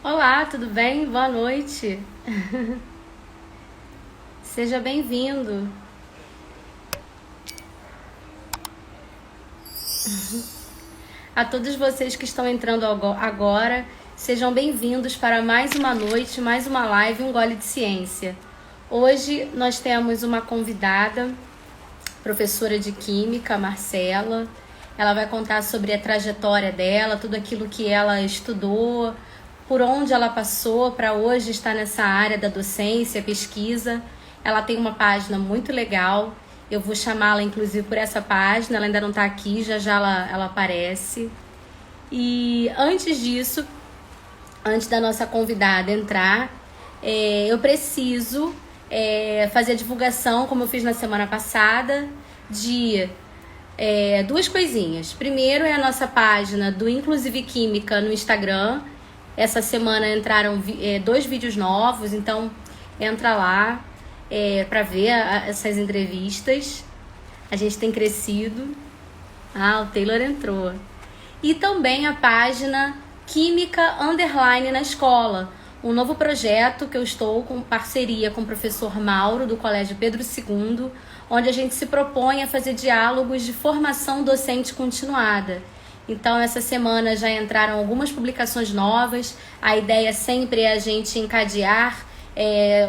Olá, tudo bem? Boa noite. Seja bem-vindo. A todos vocês que estão entrando agora, sejam bem-vindos para mais uma noite, mais uma live, um gole de ciência. Hoje nós temos uma convidada, professora de Química, Marcela. Ela vai contar sobre a trajetória dela, tudo aquilo que ela estudou, por onde ela passou para hoje estar nessa área da docência, pesquisa. Ela tem uma página muito legal. Eu vou chamá-la, inclusive, por essa página. Ela ainda não está aqui, já já ela aparece. E antes disso, antes da nossa convidada entrar, eu preciso fazer a divulgação, como eu fiz na semana passada, de duas coisinhas. Primeiro é a nossa página do Inclusive Química no Instagram. Essa semana entraram 2 vídeos novos, então entra lá para ver essas entrevistas. A gente tem crescido. Ah, o Taylor entrou. E também a página Química Underline na Escola, um novo projeto que eu estou com parceria com o professor Mauro, do Colégio Pedro II, onde a gente se propõe a fazer diálogos de formação docente continuada. Então, essa semana já entraram algumas publicações novas. A ideia sempre é a gente encadear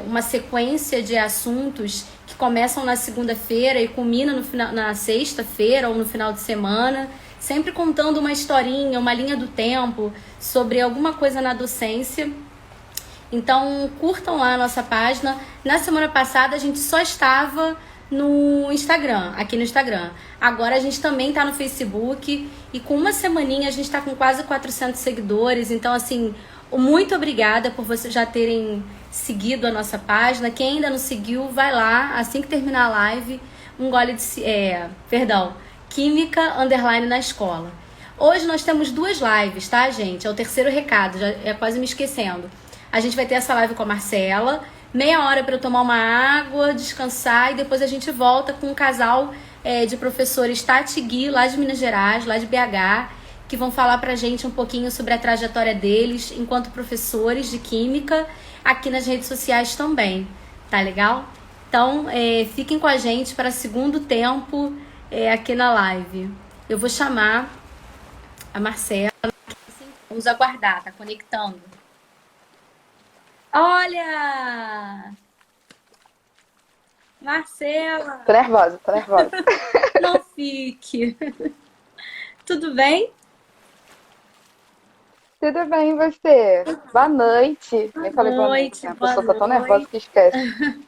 uma sequência de assuntos que começam na segunda-feira e culminam na sexta-feira ou no final de semana, sempre contando uma historinha, uma linha do tempo sobre alguma coisa na docência. Então, curtam lá a nossa página. Na semana passada, a gente só estava no Instagram, aqui no Instagram. Agora a gente também tá no Facebook e com uma semaninha a gente tá com quase 400 seguidores. Então, assim, muito obrigada por vocês já terem seguido a nossa página. Quem ainda não seguiu, vai lá, assim que terminar a live, um gole de... Química Underline na Escola. Hoje nós temos 2 lives, tá, gente? É o terceiro recado, já é quase me esquecendo. A gente vai ter essa live com a Marcela, meia hora para eu tomar uma água, descansar, e depois a gente volta com um casal de professores Tati e Gui, lá de Minas Gerais, lá de BH, que vão falar pra gente um pouquinho sobre a trajetória deles enquanto professores de Química, aqui nas redes sociais também, tá legal? Então, fiquem com a gente para segundo tempo aqui na live. Eu vou chamar a Marcela, vamos aguardar, tá conectando. Olha! Marcela! Tô nervosa, tô nervosa. Não fique. Tudo bem? Tudo bem, e você? Boa noite. Nem falei boa noite, Noite, né? A boa pessoa tá tão nervosa noite. que esquece.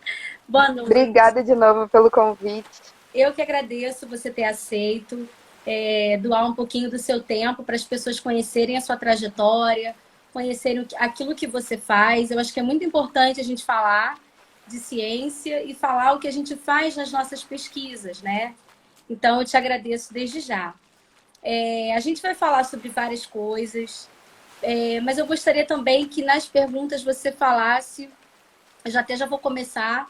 Boa noite. Obrigada de novo pelo convite. Eu que agradeço você ter aceito doar um pouquinho do seu tempo para as pessoas conhecerem a sua trajetória, conhecerem aquilo que você faz. Eu acho que é muito importante a gente falar de ciência e falar o que a gente faz nas nossas pesquisas, né? Então, eu te agradeço desde já. A gente vai falar sobre várias coisas, mas eu gostaria também que nas perguntas você falasse, eu já vou começar,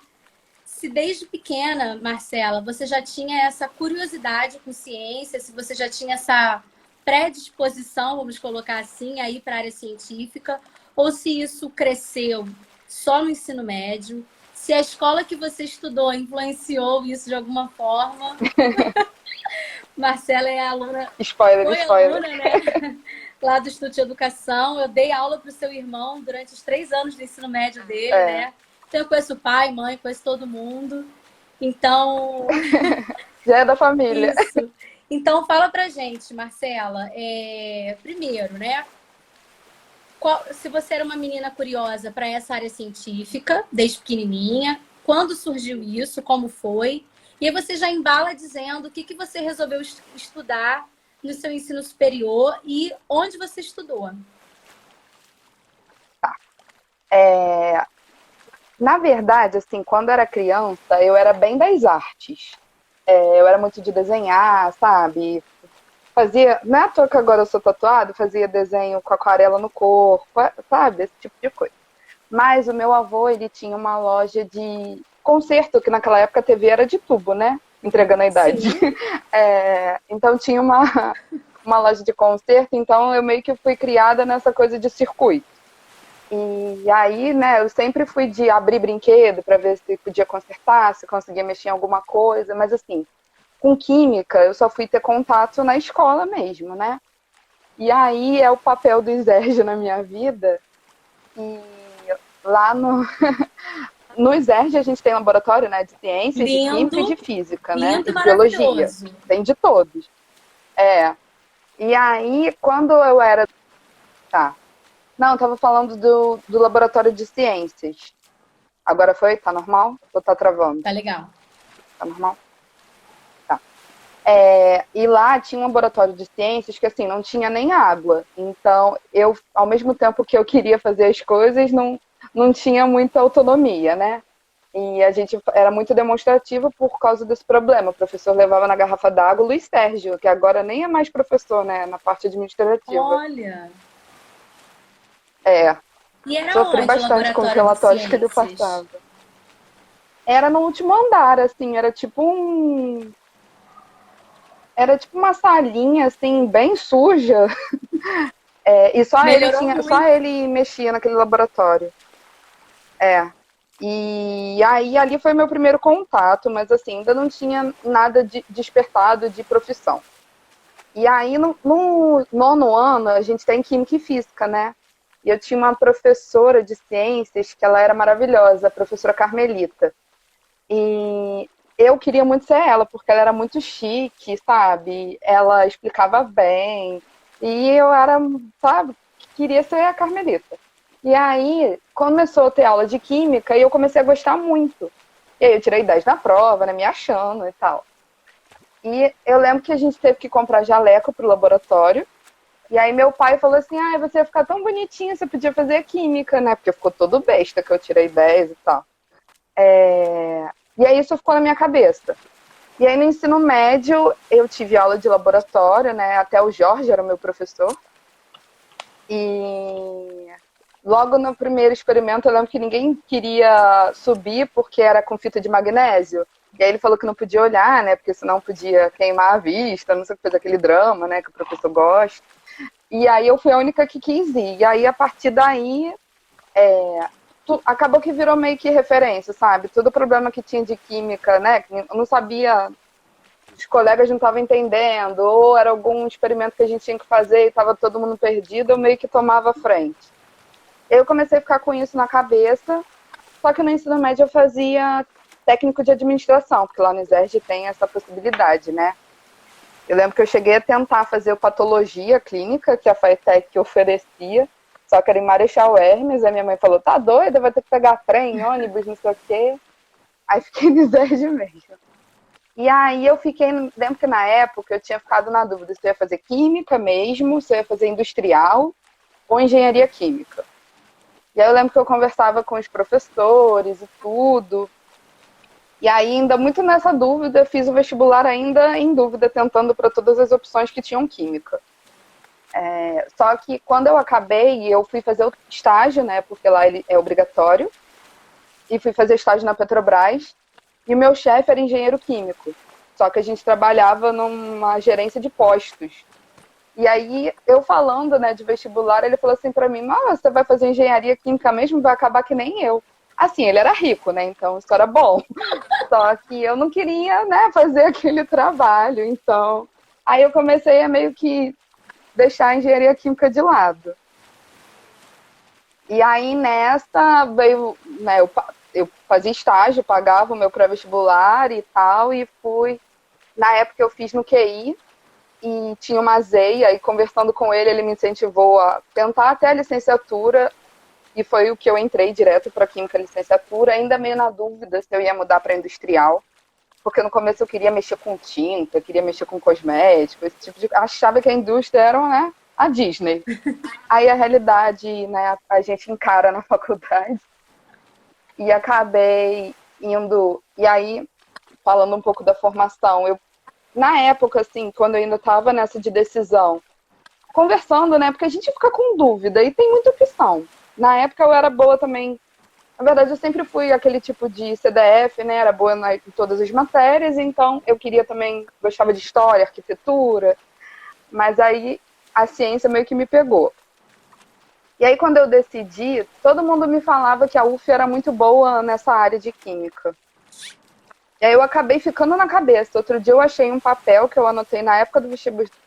se desde pequena, Marcela, você já tinha essa curiosidade com ciência, se você já tinha essa predisposição, vamos colocar assim, aí para a área científica, ou se isso cresceu só no ensino médio, se a escola que você estudou influenciou isso de alguma forma. Marcela é aluna, Spoiler, foi spoiler. aluna, né? Lá do Instituto de Educação. Eu dei aula para o seu irmão durante os 3 anos do ensino médio dele, né? Então eu conheço pai, mãe, conheço todo mundo. Então, Já é da família. isso. Então fala pra gente, Marcela, primeiro, né? Se você era uma menina curiosa para essa área científica, desde pequenininha, quando surgiu isso, como foi? E aí você já embala dizendo o que você resolveu estudar no seu ensino superior e onde você estudou. Na verdade, assim, quando eu era criança, eu era bem das artes. Eu era muito de desenhar, sabe? Fazia, não é à toa que agora eu sou tatuado, fazia desenho com aquarela no corpo, sabe? Esse tipo de coisa. Mas o meu avô, ele tinha uma loja de concerto, que naquela época a TV era de tubo, né? Entregando a idade. Sim. Então tinha uma loja de concerto, então eu meio que fui criada nessa coisa de circuito. E aí, né, eu sempre fui de abrir brinquedo para ver se podia consertar, se conseguia mexer em alguma coisa, mas assim, com química eu só fui ter contato na escola mesmo, né? E aí é o papel do Exérgio na minha vida. E lá no Exérgio a gente tem laboratório, né, de ciências, de química e Lindo, de física, né? lindo E e de biologia. maravilhoso. Tem de todos. É. E aí, quando eu era. Tá. Não, eu tava falando do laboratório de ciências. Agora foi? Tá normal? Ou tá travando? Tá legal. Tá normal? Tá. E lá tinha um laboratório de ciências que, assim, não tinha nem água. Então, eu, ao mesmo tempo que eu queria fazer as coisas, não tinha muita autonomia, né? E a gente era muito demonstrativo por causa desse problema. O professor levava na garrafa d'água o Luiz Sérgio, que agora nem é mais professor, né, na parte administrativa. Olha. É, E era sofri onde o bastante com os laboratório de relatórios que ele ciências? passava. Era no último andar, assim, era tipo uma salinha, assim, bem suja. E Melhorou só muito. ele mexia naquele laboratório. É. E aí ali foi meu primeiro contato, mas assim, ainda não tinha nada despertado de profissão. E aí no nono ano a gente tem química e física, né? E eu tinha uma professora de ciências que ela era maravilhosa, a professora Carmelita. E eu queria muito ser ela, porque ela era muito chique, sabe? Ela explicava bem. E eu era, sabe, queria ser a Carmelita. E aí começou a ter aula de química e eu comecei a gostar muito. E aí eu tirei 10 na prova, né, me achando e tal. E eu lembro que a gente teve que comprar jaleco pro laboratório. E aí meu pai falou assim, você ia ficar tão bonitinha, você podia fazer química, né? Porque ficou todo besta que eu tirei 10 e tal. E aí isso ficou na minha cabeça. E aí no ensino médio eu tive aula de laboratório, né? Até o Jorge era o meu professor. E logo no primeiro experimento eu lembro que ninguém queria subir porque era com fita de magnésio. E aí ele falou que não podia olhar, né? Porque senão podia queimar a vista, não sei o que, fez aquele drama, né? Que o professor gosta. E aí eu fui a única que quis ir. E aí a partir daí acabou que virou meio que referência, sabe? Todo problema que tinha de química, né? Eu não sabia, os colegas não estavam entendendo, ou era algum experimento que a gente tinha que fazer e estava todo mundo perdido, eu meio que tomava frente. Eu comecei a ficar com isso na cabeça, só que no ensino médio eu fazia técnico de administração, porque lá no Exército tem essa possibilidade, né? Eu lembro que eu cheguei a tentar fazer o patologia clínica, que a FATEC oferecia, só que era em Marechal Hermes, a minha mãe falou, tá doida, vai ter que pegar trem, ônibus, não sei o quê. Aí fiquei no Exército mesmo. E aí eu fiquei, lembro que na época eu tinha ficado na dúvida se eu ia fazer química mesmo, se eu ia fazer industrial ou engenharia química. E aí eu lembro que eu conversava com os professores e tudo. E aí, ainda muito nessa dúvida, fiz o vestibular ainda em dúvida, tentando para todas as opções que tinham química. Só que quando eu acabei, eu fui fazer o estágio, né? Porque lá ele é obrigatório. E fui fazer estágio na Petrobras. E o meu chefe era engenheiro químico. Só que a gente trabalhava numa gerência de postos. E aí, eu falando, né, de vestibular, ele falou assim para mim, você vai fazer engenharia química mesmo? Vai acabar que nem eu. Assim, ele era rico, né? Então isso era bom. Só que eu não queria, né, fazer aquele trabalho. Então, aí eu comecei a meio que deixar a engenharia química de lado. E aí nessa veio, né, eu fazia estágio, pagava o meu pré-vestibular e tal, e fui. Na época eu fiz no QI e tinha uma zeia, e conversando com ele, ele me incentivou a tentar até a licenciatura, e foi o que eu entrei direto para química licenciatura, ainda meio na dúvida se eu ia mudar para industrial, porque no começo eu queria mexer com tinta, queria mexer com cosméticos, esse tipo de... achava que a indústria era, né, a Disney. Aí a realidade, né, a gente encara na faculdade. e acabei indo. E aí, falando um pouco da formação, na época, assim, quando eu ainda estava nessa de decisão, conversando, né? Porque a gente fica com dúvida e tem muita opção. Na época eu era boa também. Na verdade, eu sempre fui aquele tipo de CDF, né? Era boa em todas as matérias, então eu queria também, gostava de história, arquitetura, mas aí a ciência meio que me pegou. E aí, quando eu decidi, todo mundo me falava que a UF era muito boa nessa área de química. E aí eu acabei ficando na cabeça. Outro dia eu achei um papel que eu anotei na época do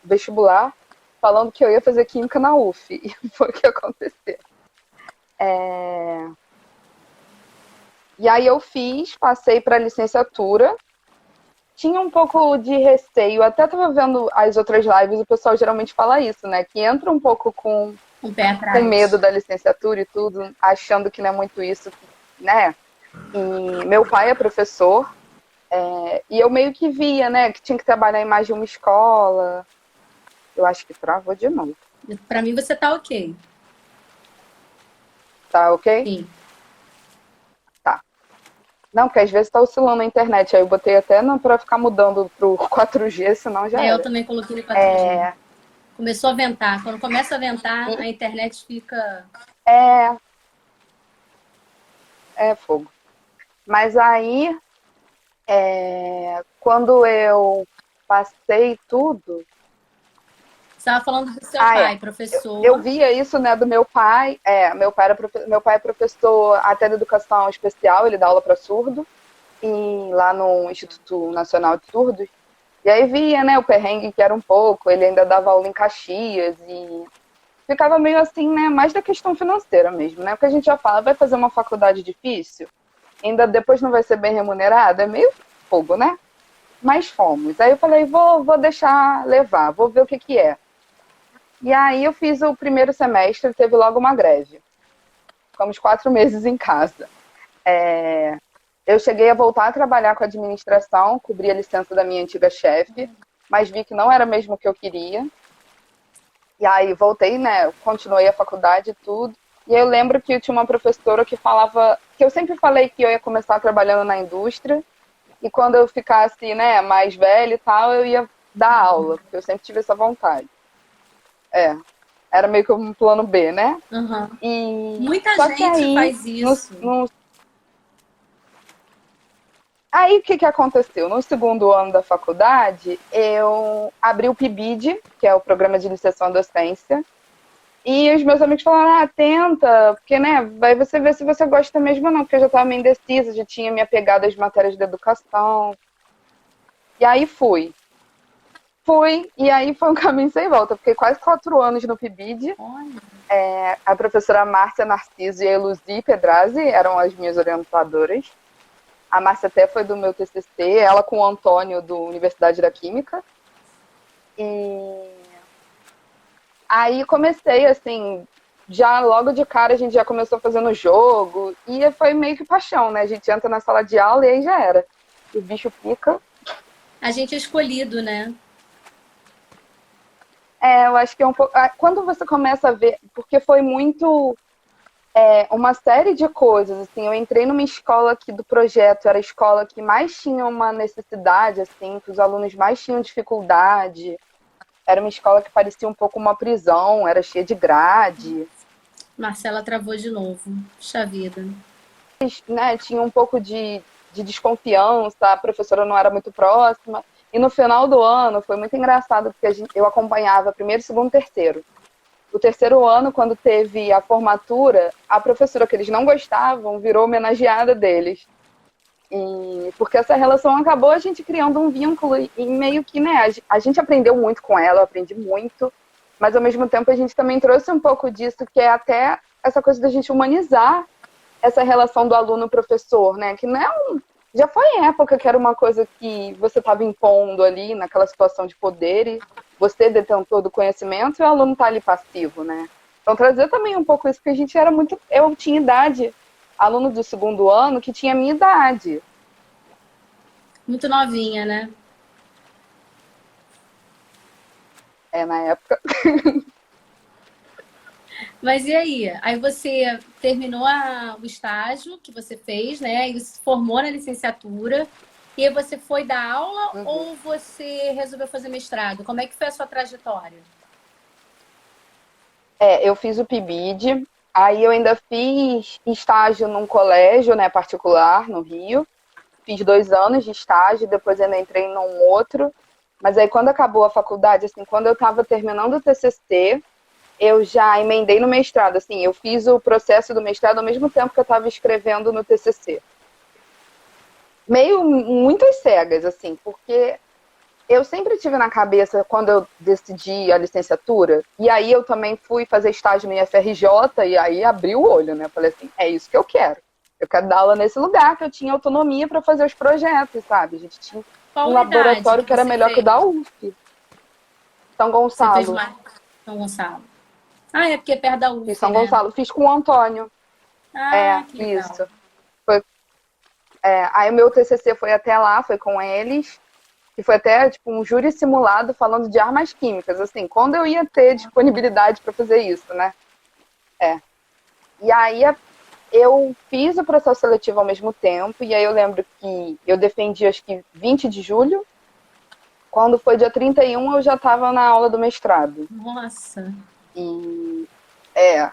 vestibular, falando que eu ia fazer química na UF. E foi o que aconteceu. E aí eu fiz, passei para a licenciatura. Tinha um pouco de receio, até estava vendo as outras lives, o pessoal geralmente fala isso, né? Que entra um pouco com pé atrás. Medo da licenciatura e tudo, achando que não é muito isso, né? E meu pai é professor, e eu meio que via, né, que tinha que trabalhar em mais de uma escola. Eu acho que travou de novo. Para mim você tá ok. Tá ok? Sim. Tá. Não, porque às vezes tá oscilando a internet, aí eu botei até para ficar mudando pro 4G, senão já era. Eu também coloquei no 4G. Começou a ventar. Quando começa a ventar, a internet fica... É fogo. Mas aí, quando eu passei tudo... Você estava falando do seu pai, professor. Eu via isso, né, do meu pai. Meu pai é professor até de educação especial, ele dá aula para surdo, e lá no Instituto Nacional de Surdos. E aí via, né, o perrengue que era um pouco, ele ainda dava aula em Caxias, e ficava meio assim, né, mais da questão financeira mesmo, né, porque a gente já fala, vai fazer uma faculdade difícil, ainda depois não vai ser bem remunerado, é meio fogo, né? Mas fomos. Aí eu falei, vou deixar levar, vou ver o que é. E aí eu fiz o primeiro semestre, teve logo uma greve. Ficamos 4 meses em casa. Eu cheguei a voltar a trabalhar com administração, cobri a licença da minha antiga chefe, mas vi que não era mesmo o que eu queria. E aí voltei, né? Continuei a faculdade e tudo. E eu lembro que eu tinha uma professora que falava, que eu sempre falei que eu ia começar trabalhando na indústria, e quando eu ficasse, né, mais velha e tal, eu ia dar aula, porque eu sempre tive essa vontade. Era meio que um plano B, né? Uhum. E muita só gente que aí, faz isso. Aí o que aconteceu? No segundo ano da faculdade, eu abri o PIBID, que é o Programa de Iniciação à Docência, e os meus amigos falaram, tenta, porque, né, vai você ver se você gosta mesmo ou não, porque eu já estava meio indecisa, já tinha me apegado às matérias de educação. E aí fui, e aí foi um caminho sem volta. Fiquei quase 4 anos no PIBID. A professora Márcia Narciso e a Eluzi Pedrazzi eram as minhas orientadoras. A Márcia até foi do meu TCC, ela com o Antônio, do Universidade da Química. E aí comecei, assim, já logo de cara a gente já começou fazendo jogo, e foi meio que paixão, né? A gente entra na sala de aula e aí já era. O bicho pica. A gente é escolhido, né? Eu acho que é um pouco... Quando você começa a ver, porque foi muito... uma série de coisas, assim, eu entrei numa escola que do projeto era a escola que mais tinha uma necessidade, assim, que os alunos mais tinham dificuldade, era uma escola que parecia um pouco uma prisão, era cheia de grade. Marcela travou de novo, puxa vida. Né, tinha um pouco de desconfiança, a professora não era muito próxima, e no final do ano foi muito engraçado, porque eu acompanhava primeiro, segundo, terceiro. O terceiro ano, quando teve a formatura, a professora que eles não gostavam virou homenageada deles. E porque essa relação acabou a gente criando um vínculo e meio que, né, a gente aprendeu muito com ela, eu aprendi muito, mas ao mesmo tempo a gente também trouxe um pouco disso, que é até essa coisa da gente humanizar essa relação do aluno-professor, né, que não é já foi em época que era uma coisa que você estava impondo ali, naquela situação de poder, e você detentor do conhecimento e o aluno está ali passivo, né? Então, trazer também um pouco isso, porque a gente era muito... Eu tinha idade, aluno do segundo ano, que tinha a minha idade. Muito novinha, né? Na época. Mas e aí? Aí você terminou o estágio que você fez, né? E se formou na licenciatura. E aí você foi dar aula Uhum. ou você resolveu fazer mestrado? Como é que foi a sua trajetória? Eu fiz o PIBID, aí eu ainda fiz estágio num colégio, né, particular, no Rio. Fiz 2 anos de estágio, depois ainda entrei num outro. Mas aí quando acabou a faculdade, assim, quando eu estava terminando o TCC, eu já emendei no mestrado, assim, eu fiz o processo do mestrado ao mesmo tempo que eu estava escrevendo no TCC. Meio muito às cegas, assim, porque eu sempre tive na cabeça, quando eu decidi a licenciatura, e aí eu também fui fazer estágio no IFRJ, e aí abri o olho, né? Falei assim, é isso que eu quero. Eu quero dar aula nesse lugar, que eu tinha autonomia para fazer os projetos, sabe? A gente tinha um Qual a idade laboratório que que era você melhor que o fez? da UF, São Você fez Gonçalo. mais São Gonçalo. Ah, é porque é perto da Fiz UF, São né? Gonçalo, fiz com o Antônio. Ah, que legal. Isso. Foi, aí o meu TCC foi até lá, foi com eles. E foi até tipo um júri simulado falando de armas químicas, assim, quando eu ia ter disponibilidade para fazer isso, né? É. E aí eu fiz o processo seletivo ao mesmo tempo, e aí eu lembro que eu defendi acho que 20 de julho, quando foi dia 31 eu já estava na aula do mestrado. Nossa. E é,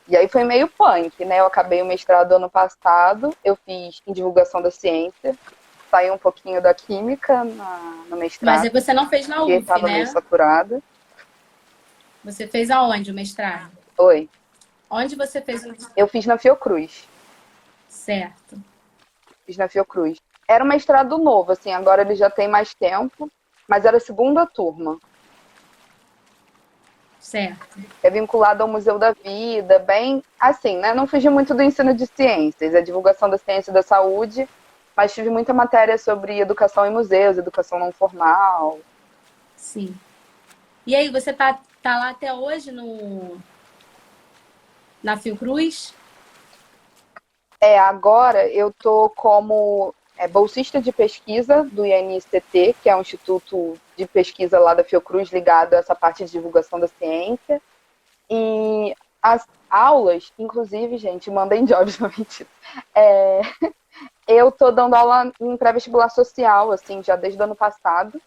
e aí foi meio punk, né? Eu acabei o mestrado ano passado, eu fiz em divulgação da ciência, saí um pouquinho da química no Mas aí mestrado, você não fez na porque UF, estava meio né? saturada. Você fez aonde o mestrado? Oi. Onde você fez o mestrado? Eu fiz na Fiocruz. Certo, Fiz na Fiocruz. Era um mestrado novo, assim, agora ele já tem mais tempo, mas era a segunda turma. certo. É vinculado ao Museu da Vida, bem assim, né? Não fugi muito do ensino de ciências, a divulgação da ciência e da saúde, mas tive muita matéria sobre educação em museus, educação não formal. Sim. E aí, você tá lá até hoje na Fiocruz? Agora eu tô como bolsista de pesquisa do INSTT, que é um instituto de pesquisa lá da Fiocruz ligado a essa parte de divulgação da ciência. E as aulas, inclusive, gente, mandem jobs, não mentira. É, eu tô dando aula em pré-vestibular social, assim, já desde o ano passado.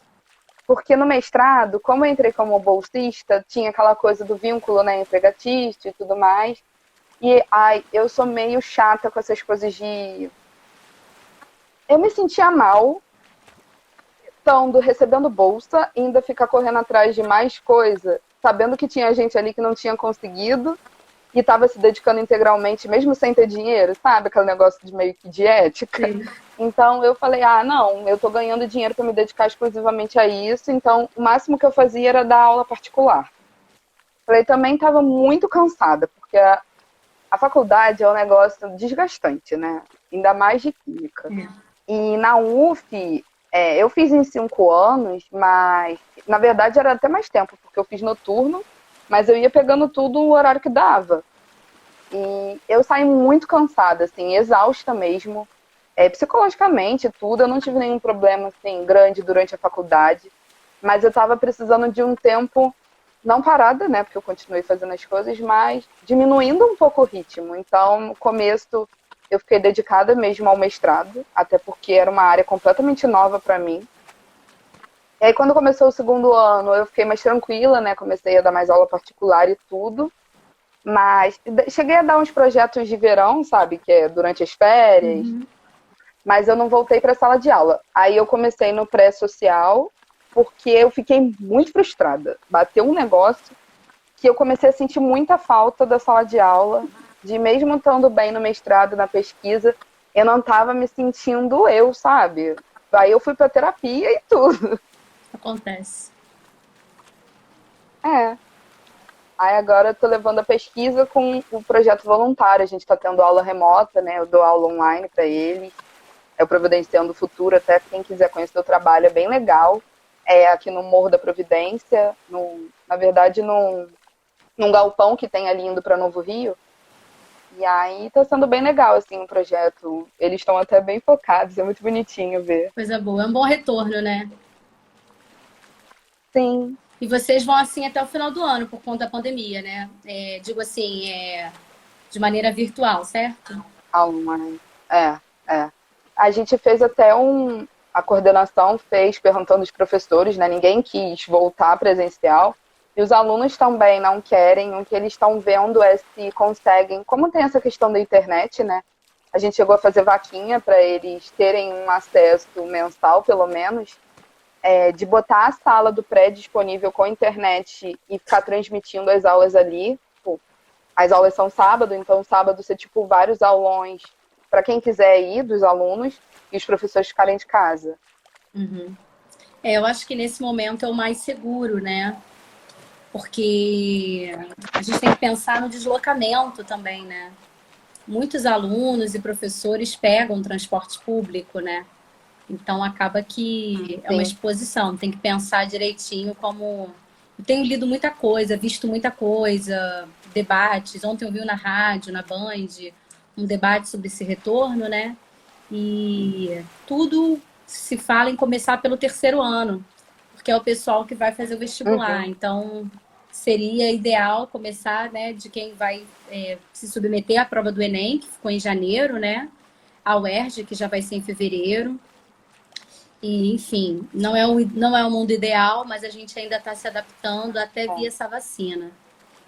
Porque no mestrado, como eu entrei como bolsista, tinha aquela coisa do vínculo, né, empregatício e tudo mais. E ai, eu sou meio chata com essas coisas de. Eu me sentia mal estando recebendo bolsa e ainda ficar correndo atrás de mais coisa, sabendo que tinha gente ali que não tinha conseguido e estava se dedicando integralmente, mesmo sem ter dinheiro, sabe? Aquele negócio de meio que de ética. Sim. Então eu falei, não, eu tô ganhando dinheiro para me dedicar exclusivamente a isso, então o máximo que eu fazia era dar aula particular. Falei, também estava muito cansada, porque a faculdade é um negócio desgastante, né? Ainda mais de química. É. E na UF, eu fiz em 5 anos, mas na verdade era até mais tempo, porque eu fiz noturno, mas eu ia pegando tudo o horário que dava. E eu saí muito cansada, assim, exausta mesmo. Psicologicamente, tudo, eu não tive nenhum problema assim, grande durante a faculdade, mas eu estava precisando de um tempo, não parada, né, porque eu continuei fazendo as coisas, mas diminuindo um pouco o ritmo. Então, no começo, eu fiquei dedicada mesmo ao mestrado, até porque era uma área completamente nova para mim. E aí, quando começou o segundo ano, eu fiquei mais tranquila, né, comecei a dar mais aula particular e tudo. Mas cheguei a dar uns projetos de verão, sabe? Que é durante as férias. Uhum. Mas eu não voltei para a sala de aula. Aí eu comecei no pré-social, porque eu fiquei muito frustrada. Bateu um negócio que eu comecei a sentir muita falta da sala de aula, de mesmo estando bem no mestrado, na pesquisa, eu não estava me sentindo eu, sabe? Aí eu fui para terapia e tudo. Acontece. É. Aí agora eu tô levando a pesquisa com o projeto voluntário. A gente está tendo aula remota, né? Eu dou aula online para eles. É o Providenciando o Futuro, até quem quiser conhecer o trabalho, é bem legal. É aqui no Morro da Providência, na verdade, num galpão que tem ali indo para Novo Rio. E aí tá sendo bem legal, assim, o projeto. Eles estão até bem focados, é muito bonitinho ver. Coisa boa. É um bom retorno, né? Sim. E vocês vão assim até o final do ano, por conta da pandemia, né? Digo assim, de maneira virtual, certo? Online. É, é. A gente fez até a coordenação fez perguntando aos professores, né? Ninguém quis voltar presencial. E os alunos também não querem. O que eles estão vendo é se conseguem. Como tem essa questão da internet, né? A gente chegou a fazer vaquinha para eles terem um acesso mensal, pelo menos, de botar a sala do pré disponível com internet e ficar transmitindo as aulas ali. Tipo, as aulas são sábado, então sábado ser tipo vários aulões para quem quiser ir dos alunos e os professores ficarem de casa. Uhum. Eu acho que nesse momento é o mais seguro, né? Porque a gente tem que pensar no deslocamento também, né? Muitos alunos e professores pegam transporte público, né? Então acaba que é uma Sim. exposição, tem que pensar direitinho como. Eu tenho lido muita coisa, visto muita coisa, debates. Ontem eu vi na rádio, na Band, um debate sobre esse retorno, né? E tudo se fala em começar pelo terceiro ano, porque é o pessoal que vai fazer o vestibular. Uhum. Então seria ideal começar, né, de quem vai se submeter à prova do Enem, que ficou em janeiro, né? A UERJ, que já vai ser em fevereiro. E, enfim, não é o mundo ideal, mas a gente ainda está se adaptando até vir essa vacina.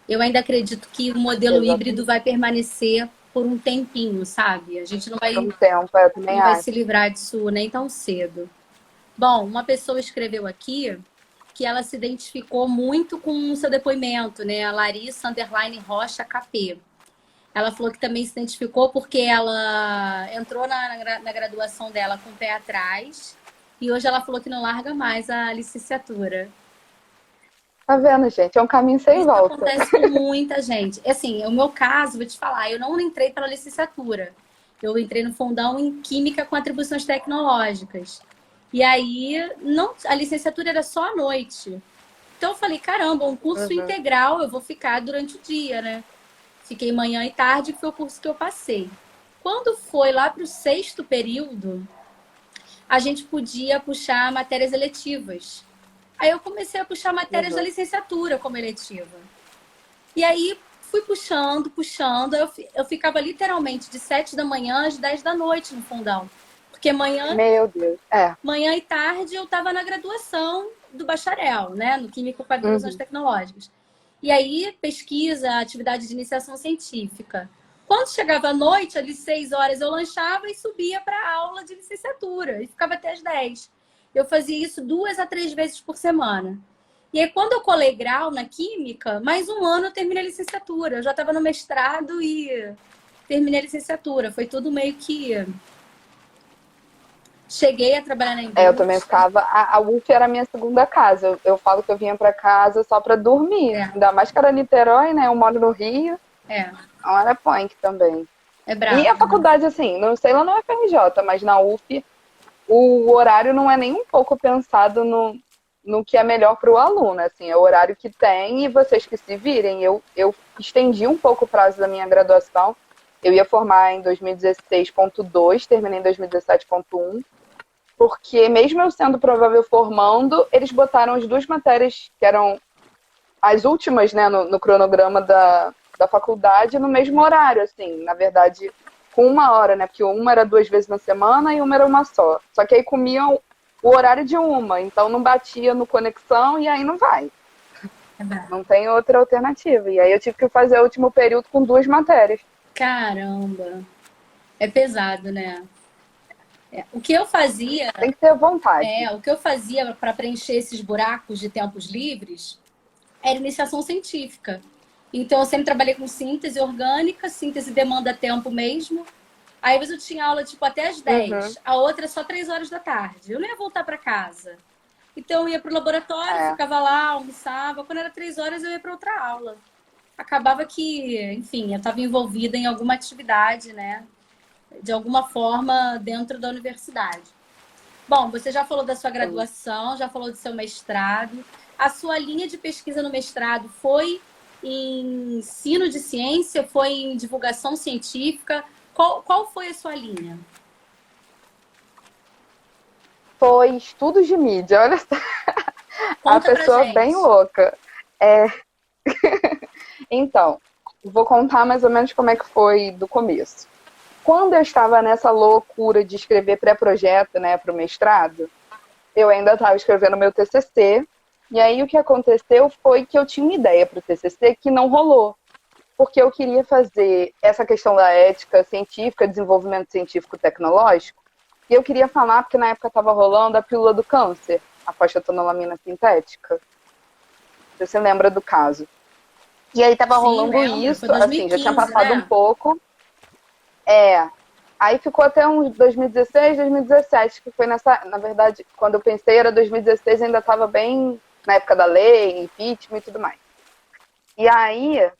Eu ainda acredito que o modelo híbrido Exatamente. vai permanecer por um tempinho, sabe? A gente não Por vai, um tempo, eu também não vai se acho. livrar disso nem tão cedo. Bom, uma pessoa escreveu aqui que ela se identificou muito com o seu depoimento, né? A Larissa Underline Rocha KP. Ela falou que também se identificou porque ela entrou na graduação dela com o pé atrás e hoje ela falou que não larga mais a licenciatura. Tá vendo, gente? É um caminho sem Isso volta. acontece com muita gente. Assim, o meu caso, vou te falar, eu não entrei pela licenciatura. Eu entrei no fundão em Química com atribuições tecnológicas. E aí, não, a licenciatura era só à noite. Então eu falei, caramba, um curso Uhum. integral, eu vou ficar durante o dia, né? Fiquei manhã e tarde, que foi o curso que eu passei. Quando foi lá para o sexto período, a gente podia puxar matérias eletivas. Aí eu comecei a puxar matérias da Uhum. licenciatura como eletiva. E aí fui puxando, puxando. Eu ficava literalmente de 7 da manhã às 10 da noite no fundão. Porque Meu Deus. É. manhã e tarde eu estava na graduação do bacharel, né? No Químico com atribuições Uhum. tecnológicas. E aí, pesquisa, atividade de iniciação científica. Quando chegava à noite, ali 6 horas, eu lanchava e subia para a aula de licenciatura. E ficava até às 10. Eu fazia isso 2 a 3 vezes por semana. E aí, quando eu colei grau na Química, mais um ano eu terminei a licenciatura. Eu já estava no mestrado e terminei a licenciatura. Foi tudo meio que... Cheguei a trabalhar na Eu também indústria. ficava. A UF era a minha segunda casa. Eu falo que eu vinha para casa só para dormir. É, Ainda mais que era Niterói, né? Eu moro no Rio. é. Não era punk também. É E a brabo, né? faculdade, assim, não sei lá no FRJ, mas na UF, o horário não é nem um pouco pensado no que é melhor para o aluno. Assim, é o horário que tem e vocês que se virem. Eu estendi um pouco o prazo da minha graduação. Eu ia formar em 2016.2, terminei em 2017.1. Porque mesmo eu sendo provável formando, eles botaram as duas matérias que eram as últimas, né, no cronograma da faculdade no mesmo horário, assim, na verdade, com 1 hora, né, porque uma era 2 vezes na semana e uma era uma só. Só que aí comiam o horário de uma, então não batia no conexão e aí não vai. É brabo. Não tem outra alternativa. E aí eu tive que fazer o último período com 2 matérias. Caramba. É pesado, né? O que eu fazia, Tem que ter vontade. para preencher esses buracos de tempos livres era iniciação científica. Então eu sempre trabalhei com síntese orgânica, síntese demanda tempo mesmo. Aí eu tinha aula tipo até às Uhum. 10, a outra só 3 horas da tarde. Eu não ia voltar para casa. Então eu ia para o laboratório, É. ficava lá, almoçava. Quando era 3 horas eu ia para outra aula. Acabava que, enfim, eu estava envolvida em alguma atividade, né? De alguma forma dentro da universidade. Bom, você já falou da sua Sim. graduação, já falou do seu mestrado. A sua linha de pesquisa no mestrado foi em ensino de ciência, foi em divulgação científica? Qual foi a sua linha? Foi estudos de mídia, olha só. A Conta pra pessoa gente. bem louca. Então, vou contar mais ou menos como é que foi do começo. Quando eu estava nessa loucura de escrever pré-projeto, né, para o mestrado, eu ainda estava escrevendo meu TCC, e aí o que aconteceu foi que eu tinha uma ideia para o TCC que não rolou, porque eu queria fazer essa questão da ética científica, desenvolvimento científico-tecnológico, e eu queria falar, porque na época estava rolando a pílula do câncer, a fosfetanolamina sintética. Você lembra do caso? E aí estava Sim, rolando lembro. Foi isso, assim, já tinha 2015, passado um né? pouco. Aí ficou até uns 2016, 2017, que foi nessa. Na verdade, quando eu pensei era 2016, ainda estava bem na época da lei, impeachment e tudo mais. E aí,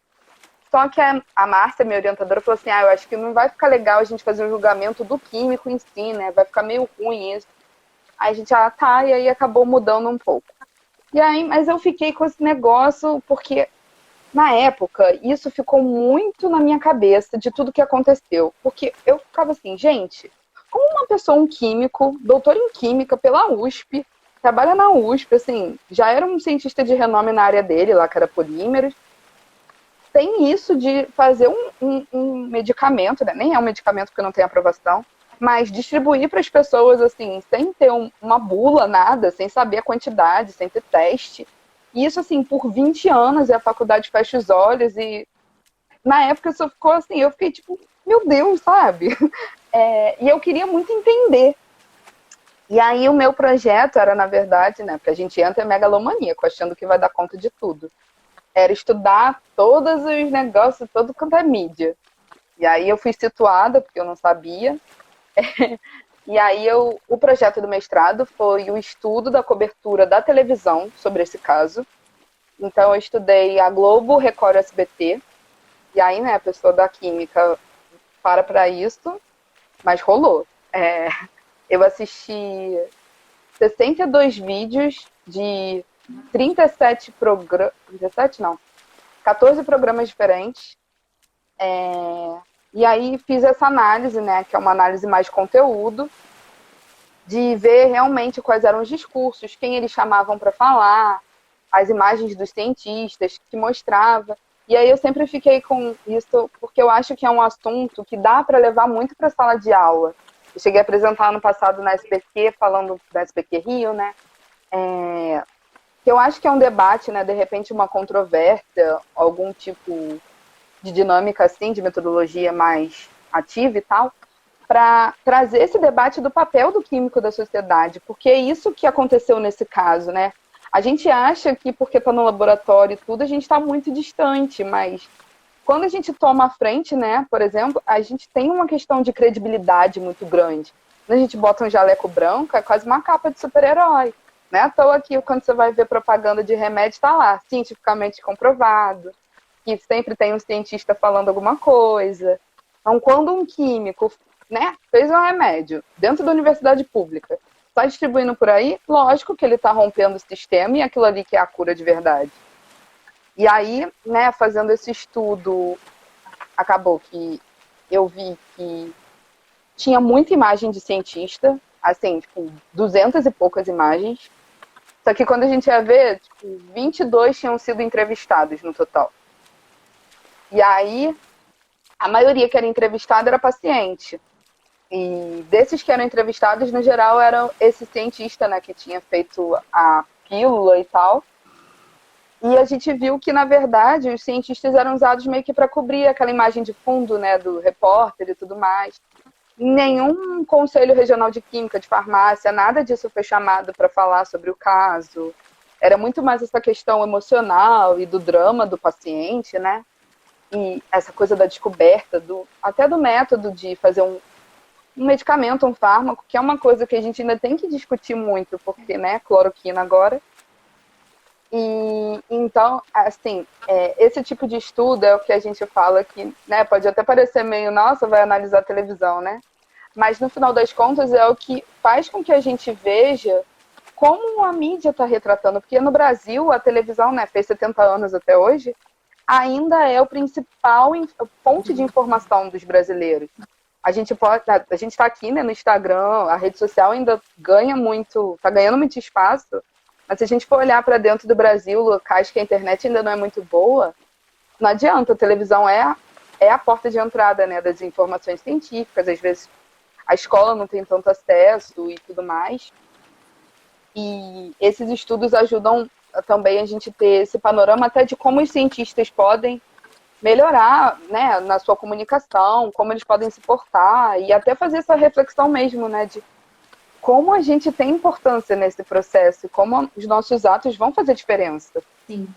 só que a Márcia, minha orientadora, falou assim: eu acho que não vai ficar legal a gente fazer um julgamento do químico em si, né? Vai ficar meio ruim isso. Aí a gente, tá, e aí acabou mudando um pouco. E aí, mas eu fiquei com esse negócio, porque na época, isso ficou muito na minha cabeça de tudo que aconteceu. Porque eu ficava assim, gente, como uma pessoa, um químico, doutor em química pela USP, trabalha na USP, assim, já era um cientista de renome na área dele, lá que era polímeros, tem isso de fazer um medicamento, né? Nem é um medicamento porque não tem aprovação, mas distribuir para as pessoas, assim, sem ter uma bula, nada, sem saber a quantidade, sem ter teste. E isso, assim, por 20 anos, e a faculdade fecha os olhos, e na época só ficou assim, eu fiquei tipo, meu Deus, sabe? E eu queria muito entender. E aí o meu projeto era, na verdade, né, porque a gente entra em megalomaníaco, achando que vai dar conta de tudo. Era estudar todos os negócios, todo quanto é mídia. E aí eu fui situada, porque eu não sabia. E aí o projeto do mestrado foi o estudo da cobertura da televisão sobre esse caso. Então eu estudei a Globo, Record e SBT. E aí, né, a pessoa da química para isso, mas rolou. Eu assisti 62 vídeos de 37 programas. 17 não. 14 programas diferentes. E aí fiz essa análise, né, que é uma análise mais conteúdo, de ver realmente quais eram os discursos, quem eles chamavam para falar, as imagens dos cientistas que mostrava. E aí eu sempre fiquei com isso, porque eu acho que é um assunto que dá para levar muito para a sala de aula. Eu cheguei a apresentar ano passado na SPQ, falando da SPQ Rio, né? Que eu acho que é um debate, né? De repente uma controvérsia, algum tipo de dinâmica assim, de metodologia mais ativa e tal, para trazer esse debate do papel do químico da sociedade, porque é isso que aconteceu nesse caso, né? A gente acha que porque está no laboratório e tudo, a gente está muito distante, mas quando a gente toma a frente, né, por exemplo, a gente tem uma questão de credibilidade muito grande. Quando a gente bota um jaleco branco, é quase uma capa de super-herói. Não é à toa que quando você vai ver propaganda de remédio, está lá, cientificamente comprovado, que sempre tem um cientista falando alguma coisa. Então, quando um químico, né, fez um remédio dentro da universidade pública, está distribuindo por aí, lógico que ele está rompendo o sistema e aquilo ali que é a cura de verdade. E aí, né, fazendo esse estudo, acabou que eu vi que tinha muita imagem de cientista, assim, tipo, 200 e poucas imagens. Só que quando a gente ia ver, tipo, 22 tinham sido entrevistados no total. E aí, a maioria que era entrevistada era paciente. E desses que eram entrevistados, no geral, era esse cientista, né, que tinha feito a pílula e tal. E a gente viu que, na verdade, os cientistas eram usados meio que para cobrir aquela imagem de fundo, né, do repórter e tudo mais. Nenhum conselho regional de química, de farmácia, nada disso foi chamado para falar sobre o caso. Era muito mais essa questão emocional e do drama do paciente, né? E essa coisa da descoberta, até do método de fazer um medicamento, um fármaco, que é uma coisa que a gente ainda tem que discutir muito, porque, né, cloroquina agora. E então, assim, esse tipo de estudo é o que a gente fala que, né, pode até parecer meio, nossa, vai analisar a televisão, né? Mas no final das contas é o que faz com que a gente veja como a mídia está retratando, porque no Brasil a televisão, né, fez 70 anos até hoje, ainda é o principal fonte de informação dos brasileiros. A gente está aqui, né, no Instagram, a rede social ainda ganha muito, está ganhando muito espaço, Mas se a gente for olhar para dentro do Brasil, locais que a internet ainda não é muito boa, não adianta, a televisão é a porta de entrada, né, das informações científicas, às vezes a escola não tem tanto acesso e tudo mais. E esses estudos ajudam também a gente ter esse panorama até de como os cientistas podem melhorar, né, na sua comunicação, como eles podem se portar e até fazer essa reflexão mesmo, né, de como a gente tem importância nesse processo, como os nossos atos vão fazer diferença. Sim,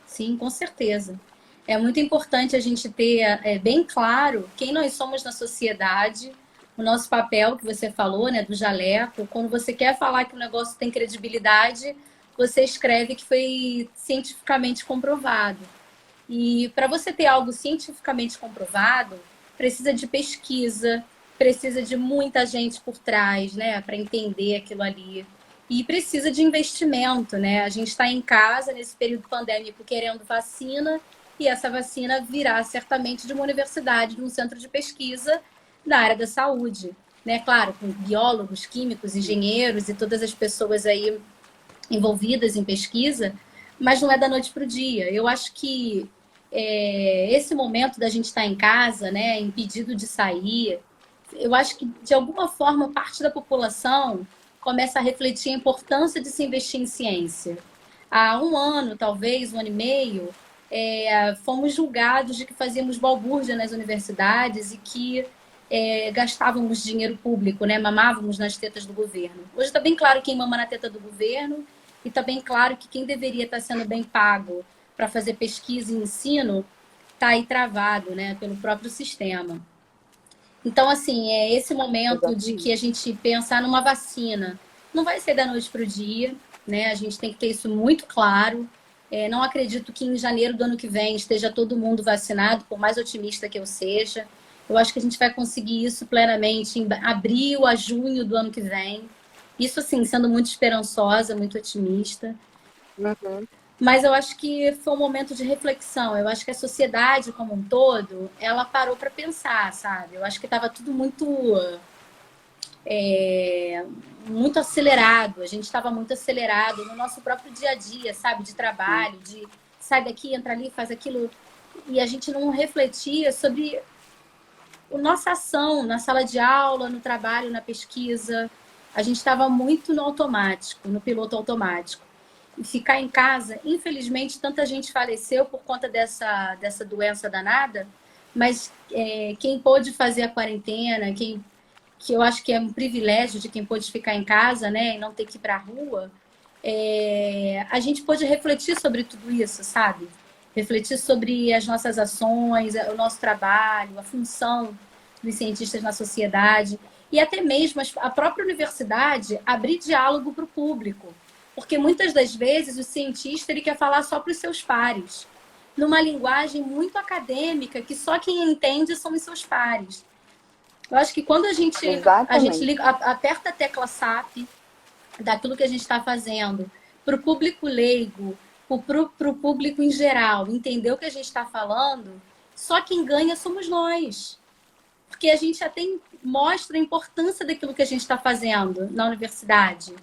sim, com certeza. É muito importante a gente ter bem claro quem nós somos na sociedade, o nosso papel que você falou, né, do jaleco. Quando você quer falar que o negócio tem credibilidade, você escreve que foi cientificamente comprovado. E para você ter algo cientificamente comprovado, precisa de pesquisa, precisa de muita gente por trás, né, para entender aquilo ali. E precisa de investimento, né? A gente está em casa nesse período pandêmico querendo vacina, e essa vacina virá certamente de uma universidade, de um centro de pesquisa da área da saúde, né? Claro, com biólogos, químicos, engenheiros e todas as pessoas aí envolvidas em pesquisa, mas não é da noite para o dia. Eu acho que esse momento da gente estar em casa, né, impedido de sair, eu acho que de alguma forma parte da população começa a refletir a importância de se investir em ciência. Há um ano, talvez, um ano e meio, fomos julgados de que fazíamos balbúrdia nas universidades e que gastávamos dinheiro público, né? Mamávamos nas tetas do governo. Hoje está bem claro quem mama na teta do governo e está bem claro que quem deveria estar sendo bem pago para fazer pesquisa e ensino está aí travado, né? Pelo próprio sistema. Então, assim, esse momento de que a gente pensar numa vacina não vai ser da noite para o dia, né? A gente tem que ter isso muito claro. Não acredito que em janeiro do ano que vem esteja todo mundo vacinado, por mais otimista que eu seja. Eu acho que a gente vai conseguir isso plenamente em abril a junho do ano que vem. Isso, assim, sendo muito esperançosa, muito otimista. Uhum. Mas eu acho que foi um momento de reflexão. Eu acho que a sociedade como um todo, ela parou para pensar, sabe? Eu acho que estava tudo muito acelerado. A gente estava muito acelerado no nosso próprio dia a dia, sabe? De trabalho, de sai daqui, entra ali, faz aquilo. E a gente não refletia sobre a nossa ação na sala de aula, no trabalho, na pesquisa. A gente estava muito no automático, no piloto automático. E ficar em casa, infelizmente, tanta gente faleceu por conta dessa doença danada, mas quem pôde fazer a quarentena, que eu acho que é um privilégio de quem pôde ficar em casa, né, e não ter que ir para a rua, a gente pôde refletir sobre tudo isso, sabe? Refletir sobre as nossas ações, o nosso trabalho, a função dos cientistas na sociedade e até mesmo a própria universidade abrir diálogo para o público. Porque muitas das vezes o cientista ele quer falar só para os seus pares, numa linguagem muito acadêmica que só quem entende são os seus pares. Eu acho que quando a gente aperta a tecla SAP daquilo que a gente está fazendo para o público leigo, para o público em geral, entender o que a gente está falando, só quem ganha somos nós. Porque a gente até mostra a importância daquilo que a gente está fazendo na universidade.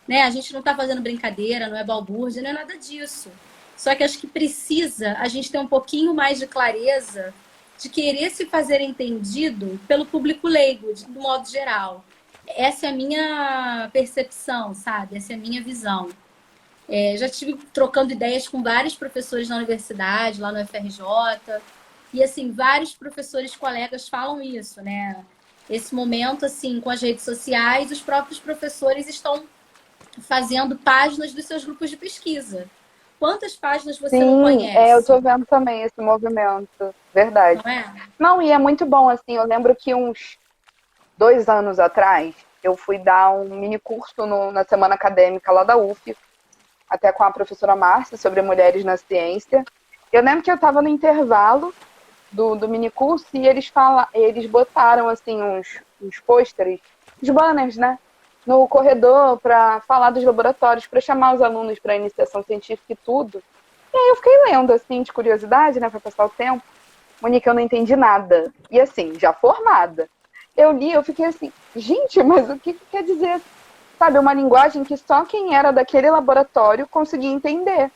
Né? A gente não está fazendo brincadeira, não é balbúrdia, não é nada disso. Só que acho que precisa a gente ter um pouquinho mais de clareza de querer se fazer entendido pelo público leigo, do modo geral. Essa é a minha percepção, sabe? Essa é a minha visão. Já estive trocando ideias com vários professores na universidade, lá no FRJ, e assim, vários professores colegas falam isso, né? Esse momento, assim, com as redes sociais, os próprios professores estão fazendo páginas dos seus grupos de pesquisa. Quantas páginas você não conhece? Eu tô vendo também esse movimento, verdade. Não é? Não, e é muito bom, assim, eu lembro que uns 2 anos atrás, eu fui dar um mini curso na semana acadêmica lá da UF, até com a professora Márcia, sobre mulheres na ciência. Eu lembro que eu estava no intervalo do mini curso e eles botaram, assim, uns pôsteres, uns banners, né? No corredor para falar dos laboratórios, para chamar os alunos para a iniciação científica e tudo. E aí eu fiquei lendo, assim, de curiosidade, né, para passar o tempo. Monique, eu não entendi nada. E assim, já formada. Eu li, eu fiquei assim, gente, mas o que quer dizer? sabe, uma linguagem que só quem era daquele laboratório conseguia entender.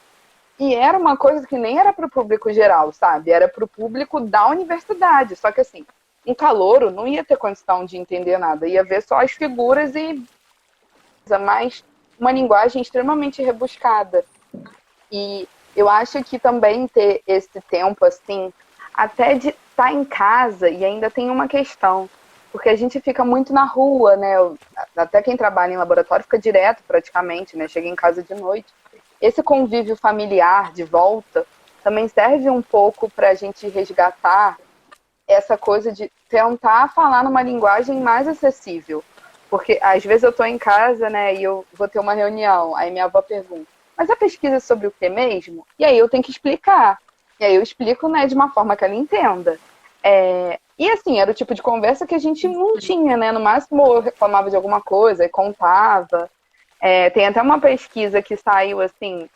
E era uma coisa que nem era para o público geral, sabe? Era para o público da universidade. Só que, assim, um calouro não ia ter condição de entender nada. Ia ver só as figuras e... Mas uma linguagem extremamente rebuscada. E eu acho que também ter esse tempo, assim, até de estar em casa, e ainda tem uma questão, porque a gente fica muito na rua, né? Até quem trabalha em laboratório fica direto, praticamente, né? Chega em casa de noite. Esse convívio familiar de volta também serve um pouco para a gente resgatar essa coisa de tentar falar numa linguagem mais acessível. Porque às vezes eu estou em casa, né, e eu vou ter uma reunião, aí minha avó pergunta, mas a pesquisa é sobre o que mesmo? E aí eu tenho que explicar. E aí eu explico, né, de uma forma que ela entenda. E assim, era o tipo de conversa que a gente não tinha, né? No máximo eu reclamava de alguma coisa e contava. Tem até uma pesquisa que saiu, assim,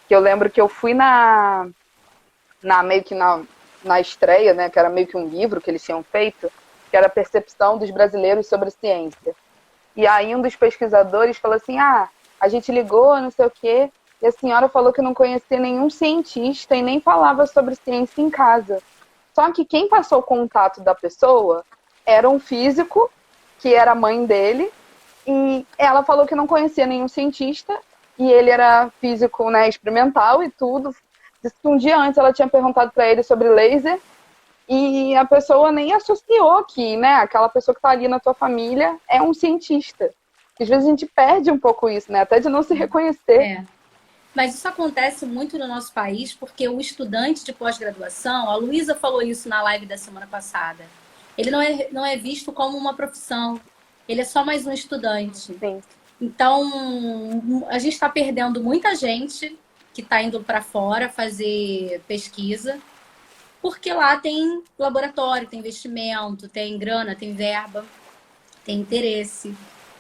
que eu lembro que eu fui meio que na estreia, né? Que era meio que um livro que eles tinham feito, que era a percepção dos brasileiros sobre a ciência. E aí um dos pesquisadores falou assim, a gente ligou, não sei o quê, e a senhora falou que não conhecia nenhum cientista e nem falava sobre ciência em casa. Só que quem passou o contato da pessoa era um físico, que era a mãe dele, e ela falou que não conhecia nenhum cientista, e ele era físico, né, experimental e tudo. Disse que um dia antes ela tinha perguntado para ele sobre laser, e a pessoa nem associou que, né, aquela pessoa que está ali na tua família é um cientista. Às vezes a gente perde um pouco isso, né, até de não se reconhecer. Mas isso acontece muito no nosso país, porque o estudante de pós-graduação, a Luísa falou isso na live da semana passada, ele não é visto como uma profissão, ele é só mais um estudante. Sim. Então, a gente está perdendo muita gente que está indo para fora fazer pesquisa, porque lá tem laboratório, tem investimento, tem grana, tem verba, tem interesse.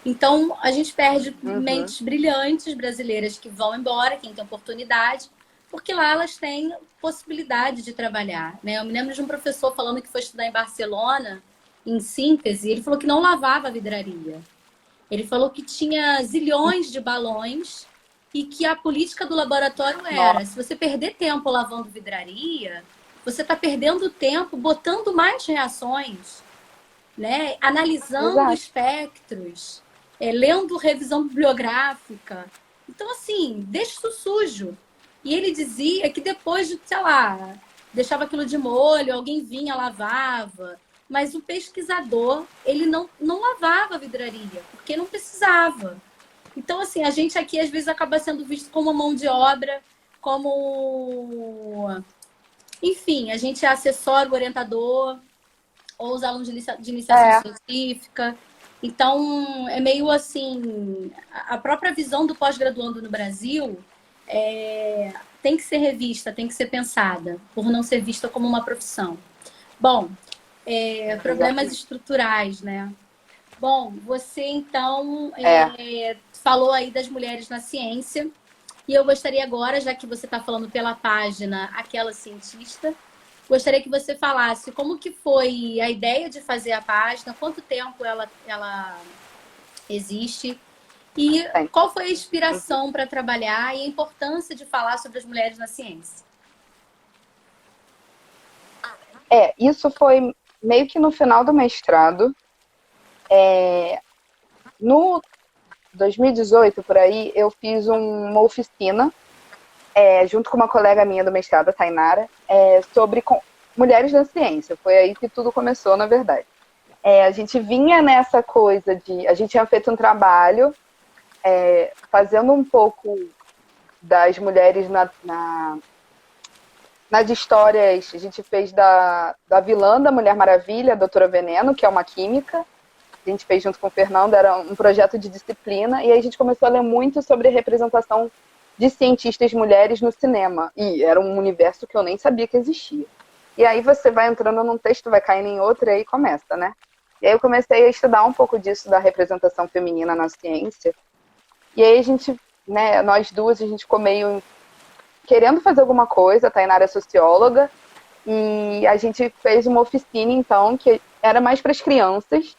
Então, a gente perde mentes brilhantes brasileiras que vão embora, quem tem oportunidade, porque lá elas têm possibilidade de trabalhar, né? Eu me lembro de um professor falando que foi estudar em Barcelona, em síntese, ele falou que não lavava a vidraria. Ele falou que tinha zilhões de balões e que a política do laboratório era, se você perder tempo lavando vidraria, você está perdendo tempo botando mais reações, né? Analisando espectros, lendo revisão bibliográfica. Então, assim, deixa isso sujo. E ele dizia que depois de, sei lá, deixava aquilo de molho, alguém vinha, lavava. Mas o pesquisador, ele não lavava a vidraria, porque não precisava. Então, assim, a gente aqui às vezes acaba sendo visto como mão de obra, como... Enfim, a gente é assessor, orientador, ou os alunos de iniciação científica. Então, é meio assim, a própria visão do pós-graduando no Brasil tem que ser revista, tem que ser pensada, por não ser vista como uma profissão. Bom, problemas estruturais, né? Bom, você então falou aí das mulheres na ciência, e eu gostaria agora, já que você está falando pela página Aquela Cientista, gostaria que você falasse como que foi a ideia de fazer a página, quanto tempo ela existe, e qual foi a inspiração para trabalhar e a importância de falar sobre as mulheres na ciência. Isso foi meio que no final do mestrado. No 2018, por aí, eu fiz uma oficina, junto com uma colega minha do mestrado, a Tainara, sobre mulheres na ciência. Foi aí que tudo começou, na verdade. A gente vinha nessa coisa de... A gente tinha feito um trabalho fazendo um pouco das mulheres nas histórias. A gente fez da vilã da Mulher Maravilha, a Doutora Veneno, que é uma química. A gente fez junto com o Fernando, era um projeto de disciplina, e aí a gente começou a ler muito sobre a representação de cientistas mulheres no cinema. E era um universo que eu nem sabia que existia. E aí você vai entrando num texto, vai caindo em outro, e aí começa, né? E aí eu comecei a estudar um pouco disso, da representação feminina na ciência. E aí a gente, né, nós duas, a gente ficou meio querendo fazer alguma coisa. A Tainara é socióloga, e a gente fez uma oficina, então, que era mais para as crianças.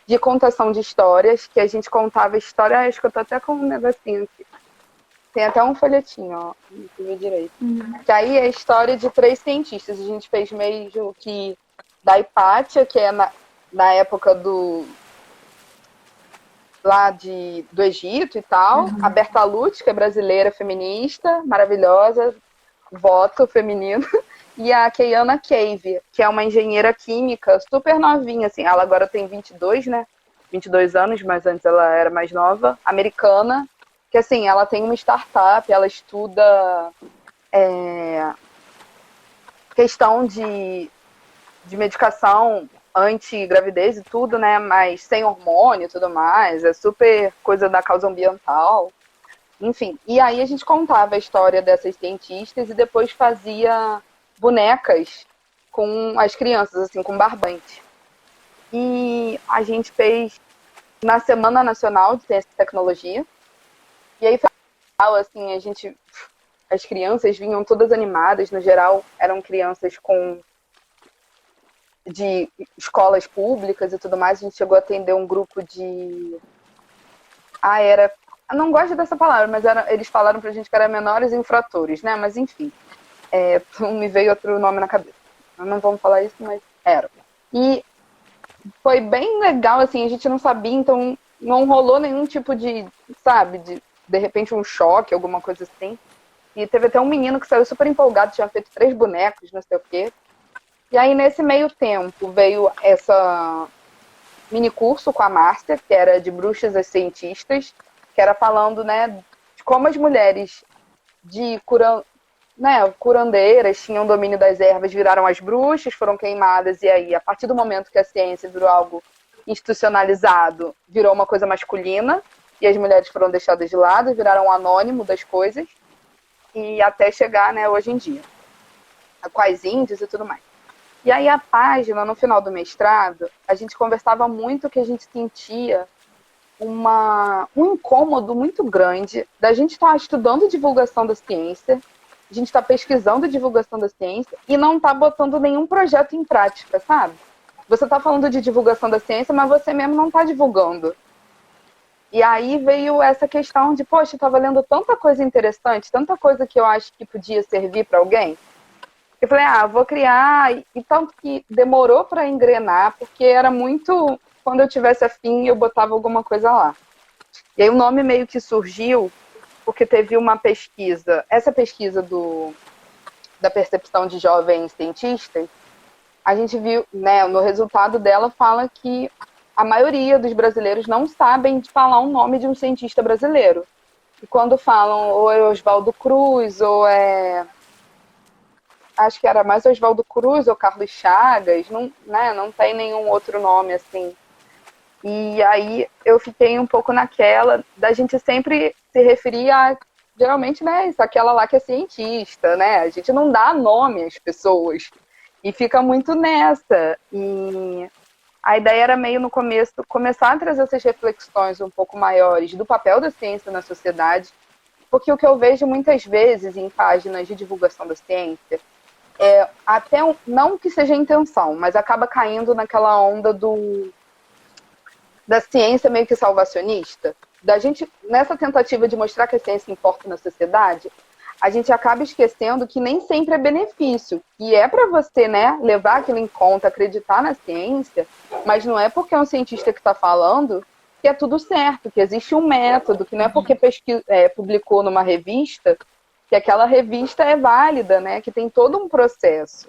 de contação de histórias, que a gente contava história. Acho que eu tô até com um negocinho aqui. Tem até um folhetinho, ó. Não sei direito. Que aí é a história de 3 cientistas. A gente fez meio que da Hipátia, que é na época lá do Egito e tal. A Berta Lutz, que é brasileira, feminista, maravilhosa, voto feminino. E a Keiana Cave, que é uma engenheira química super novinha, assim. Ela agora tem 22, né? 22 anos, mas antes ela era mais nova. Americana, que assim, ela tem uma startup, ela estuda questão de medicação anti-gravidez e tudo, né? Mas sem hormônio e tudo mais. É super coisa da causa ambiental. Enfim, e aí a gente contava a história dessas cientistas e depois fazia bonecas com as crianças, assim, com barbante. E a gente fez na Semana Nacional de Ciência e Tecnologia. E aí foi legal, assim, as crianças vinham todas animadas, no geral eram crianças de escolas públicas e tudo mais. A gente chegou a atender um grupo de... não gosto dessa palavra, mas eles falaram pra gente que era menores infratores, né? Mas enfim, me veio outro nome na cabeça. Não vamos falar isso, mas era. E foi bem legal, assim, a gente não sabia, então não rolou nenhum tipo de, sabe, de repente um choque, alguma coisa assim. E teve até um menino que saiu super empolgado, tinha feito 3 bonecos, não sei o quê. E aí, nesse meio tempo, veio essa mini curso com a Márcia, que era de bruxas às cientistas, que era falando, né, de como as mulheres curandeiras tinham domínio das ervas, viraram as bruxas, foram queimadas, e aí, a partir do momento que a ciência virou algo institucionalizado, virou uma coisa masculina, e as mulheres foram deixadas de lado, viraram um anônimo das coisas, e até chegar, né, hoje em dia, com as índias e tudo mais. E aí a página, no final do mestrado, a gente conversava muito que a gente sentia um incômodo muito grande da gente estar estudando divulgação da ciência, a gente está pesquisando divulgação da ciência e não está botando nenhum projeto em prática, sabe? Você está falando de divulgação da ciência, mas você mesmo não está divulgando. E aí veio essa questão de, poxa, eu estava lendo tanta coisa interessante, tanta coisa que eu acho que podia servir para alguém. Eu falei, vou criar, e tanto que demorou para engrenar, porque era muito, quando eu tivesse afim, eu botava alguma coisa lá. E aí o nome meio que surgiu, porque teve uma pesquisa, essa pesquisa da percepção de jovens cientistas, a gente viu, né, no resultado dela fala que a maioria dos brasileiros não sabem falar o nome de um cientista brasileiro. E quando falam, ou é Oswaldo Cruz, ou é... acho que era mais Oswaldo Cruz ou Carlos Chagas, não tem nenhum outro nome assim. E aí eu fiquei um pouco naquela da gente sempre se referir a, geralmente, né, aquela lá que é cientista, né? A gente não dá nome às pessoas e fica muito nessa. E a ideia era meio no começo começar a trazer essas reflexões um pouco maiores do papel da ciência na sociedade, porque o que eu vejo muitas vezes em páginas de divulgação da ciência até não que seja a intenção, mas acaba caindo naquela onda da ciência meio que salvacionista, da gente, nessa tentativa de mostrar que a ciência importa na sociedade, a gente acaba esquecendo que nem sempre é benefício, e é para você, né, levar aquilo em conta, acreditar na ciência, mas não é porque é um cientista que está falando que é tudo certo, que existe um método, que não é porque publicou numa revista que aquela revista é válida, né? Que tem todo um processo.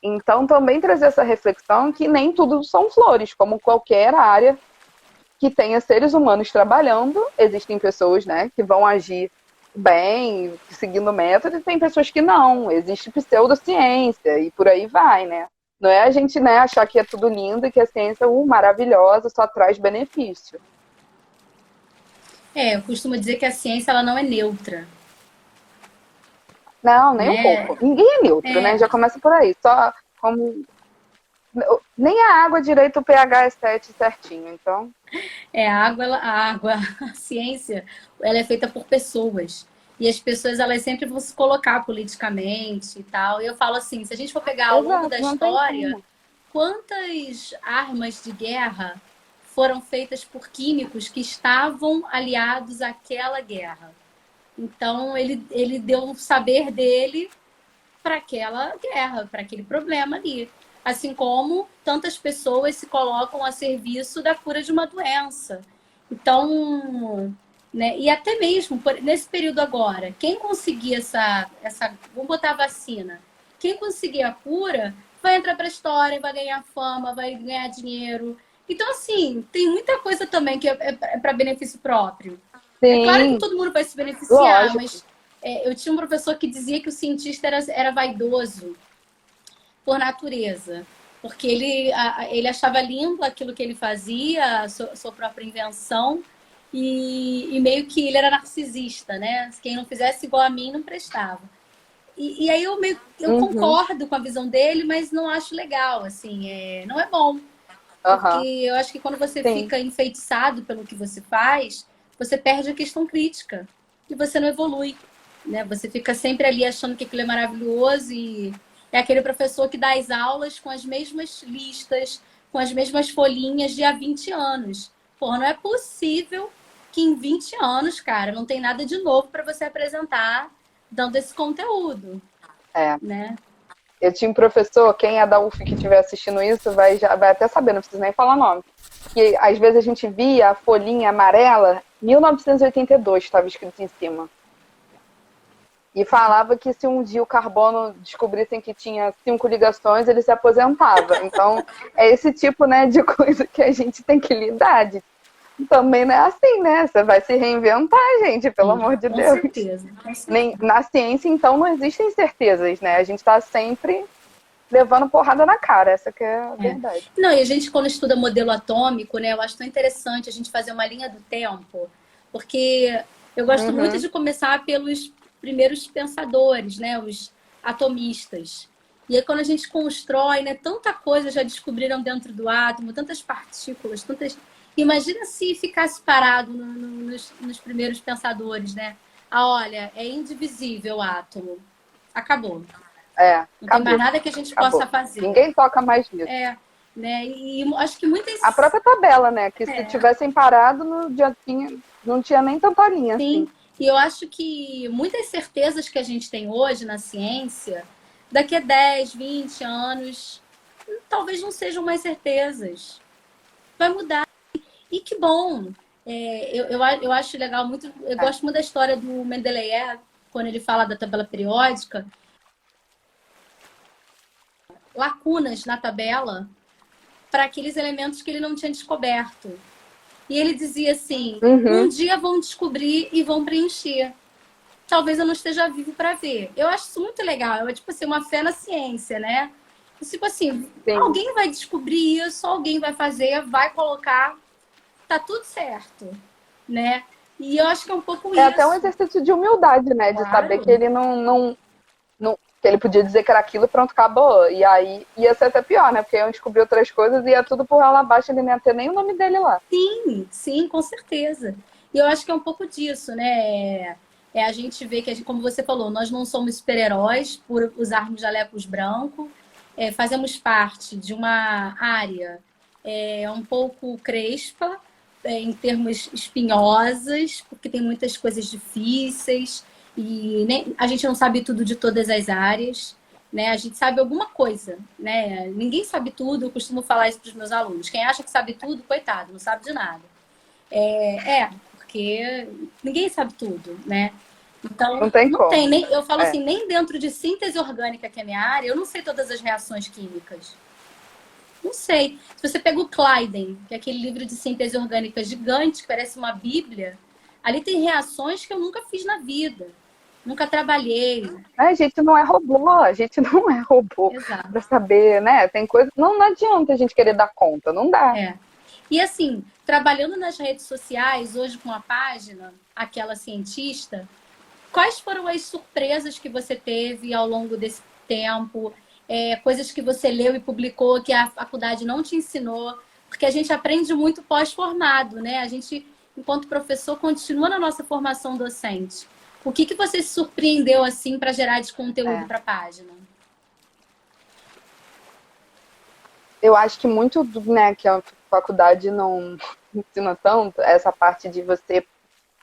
Então, também trazer essa reflexão que nem tudo são flores, como qualquer área que tenha seres humanos trabalhando, existem pessoas, né, que vão agir bem, seguindo o método, e tem pessoas que não, existe pseudociência, e por aí vai, né? Não é a gente, né, achar que é tudo lindo e que a ciência é maravilhosa, só traz benefício. Eu costumo dizer que a ciência ela não é neutra. Não, nem um Né? pouco. Ninguém é neutro, né? Já começa por aí. Só como... Nem a água direito o pH é 7 certinho, então... A ciência, ela é feita por pessoas. E as pessoas, elas sempre vão se colocar politicamente e tal. E eu falo assim, se a gente for pegar ao longo Exato, da não tem história, como. quantas armas de guerra foram feitas por químicos que estavam aliados àquela guerra. Então, ele deu o saber dele para aquela guerra, para aquele problema ali. Assim como tantas pessoas se colocam a serviço da cura de uma doença. Então, né, e até mesmo nesse período agora, quem conseguir vamos botar a vacina, quem conseguir a cura vai entrar para a história, vai ganhar fama, vai ganhar dinheiro. Então, assim, tem muita coisa também que é para benefício próprio. Sim, é claro que todo mundo vai se beneficiar, lógico. mas eu tinha um professor que dizia que o cientista era vaidoso por natureza, porque ele achava lindo aquilo que ele fazia, a sua própria invenção, e meio que ele era narcisista, né? Quem não fizesse igual a mim não prestava. E aí eu concordo com a visão dele, mas não acho legal, assim, não é bom. Porque eu acho que quando você fica enfeitiçado pelo que você faz, você perde a questão crítica e você não evolui, né? Você fica sempre ali achando que aquilo é maravilhoso e é aquele professor que dá as aulas com as mesmas listas, com as mesmas folhinhas de há 20 anos. Pô, não é possível que em 20 anos, cara, não tem nada de novo para você apresentar dando esse conteúdo, né? Eu tinha um professor, quem é da UF que estiver assistindo isso vai até saber, não precisa nem falar nome. Que às vezes a gente via a folhinha amarela, 1982 estava escrito em cima. E falava que se um dia o carbono descobrissem que tinha 5 ligações, ele se aposentava. Então, é esse tipo, né, de coisa que a gente tem que lidar. Também não é assim, né? Você vai se reinventar, gente, pelo amor de Deus. Com certeza. Na ciência, então, não existem certezas, né? A gente está sempre levando porrada na cara, essa que é a verdade. Não, e a gente, quando estuda modelo atômico, né, eu acho tão interessante a gente fazer uma linha do tempo, porque eu gosto muito de começar pelos primeiros pensadores, né, os atomistas. E aí, quando a gente constrói, né, tanta coisa já descobriram dentro do átomo, tantas partículas, tantas... Imagina se ficasse parado nos primeiros pensadores, né? Olha, é indivisível o átomo. Acabou. Não tem mais nada que a gente possa fazer. Ninguém toca mais nisso. Né? E acho que muitas... A própria tabela, né? Que se tivessem parado, não tinha nem tanta linha. Sim. Assim. E eu acho que muitas certezas que a gente tem hoje na ciência, daqui a 10, 20 anos, talvez não sejam mais certezas. Vai mudar. E que bom! Eu acho legal muito. Eu gosto muito da história do Mendeleev, quando ele fala da tabela periódica. Lacunas na tabela para aqueles elementos que ele não tinha descoberto. E ele dizia assim: um dia vão descobrir e vão preencher. Talvez eu não esteja vivo para ver. Eu acho isso muito legal. É tipo assim, uma fé na ciência, né? Tipo assim, alguém vai descobrir isso, alguém vai fazer, vai colocar. Tá tudo certo, né? E eu acho que é um pouco isso. É até um exercício de humildade, né? De saber que ele não que ele podia dizer que era aquilo e pronto, acabou. E aí ia ser até pior, né? Porque iam descobrir outras coisas e ia tudo por lá abaixo, ele não ia ter nem o nome dele lá. Sim, com certeza. E eu acho que é um pouco disso, né? A gente vê que, como você falou, nós não somos super-heróis por usarmos jalecos brancos. Fazemos parte de uma área um pouco crespa, em termos espinhosas, porque tem muitas coisas difíceis e a gente não sabe tudo de todas as áreas, né? A gente sabe alguma coisa, né? Ninguém sabe tudo, eu costumo falar isso para os meus alunos. Quem acha que sabe tudo, coitado, não sabe de nada. Porque ninguém sabe tudo, né? Então, não tem como. Eu falo assim, nem dentro de síntese orgânica, que é a minha área, eu não sei todas as reações químicas. Não sei. Se você pega o Clayden, que é aquele livro de síntese orgânica gigante, que parece uma bíblia, ali tem reações que eu nunca fiz na vida. Nunca trabalhei. A gente não é robô, para saber, né? Tem coisa... Não adianta a gente querer dar conta, não dá. E assim, trabalhando nas redes sociais, hoje com a página, aquela cientista, quais foram as surpresas que você teve ao longo desse tempo? Coisas que você leu e publicou que a faculdade não te ensinou, porque a gente aprende muito pós-formado, né? A gente, enquanto professor, continua na nossa formação docente. O que você se surpreendeu assim para gerar de conteúdo para a página? eu acho que muito, né, que a faculdade não ensina tanto, essa parte de você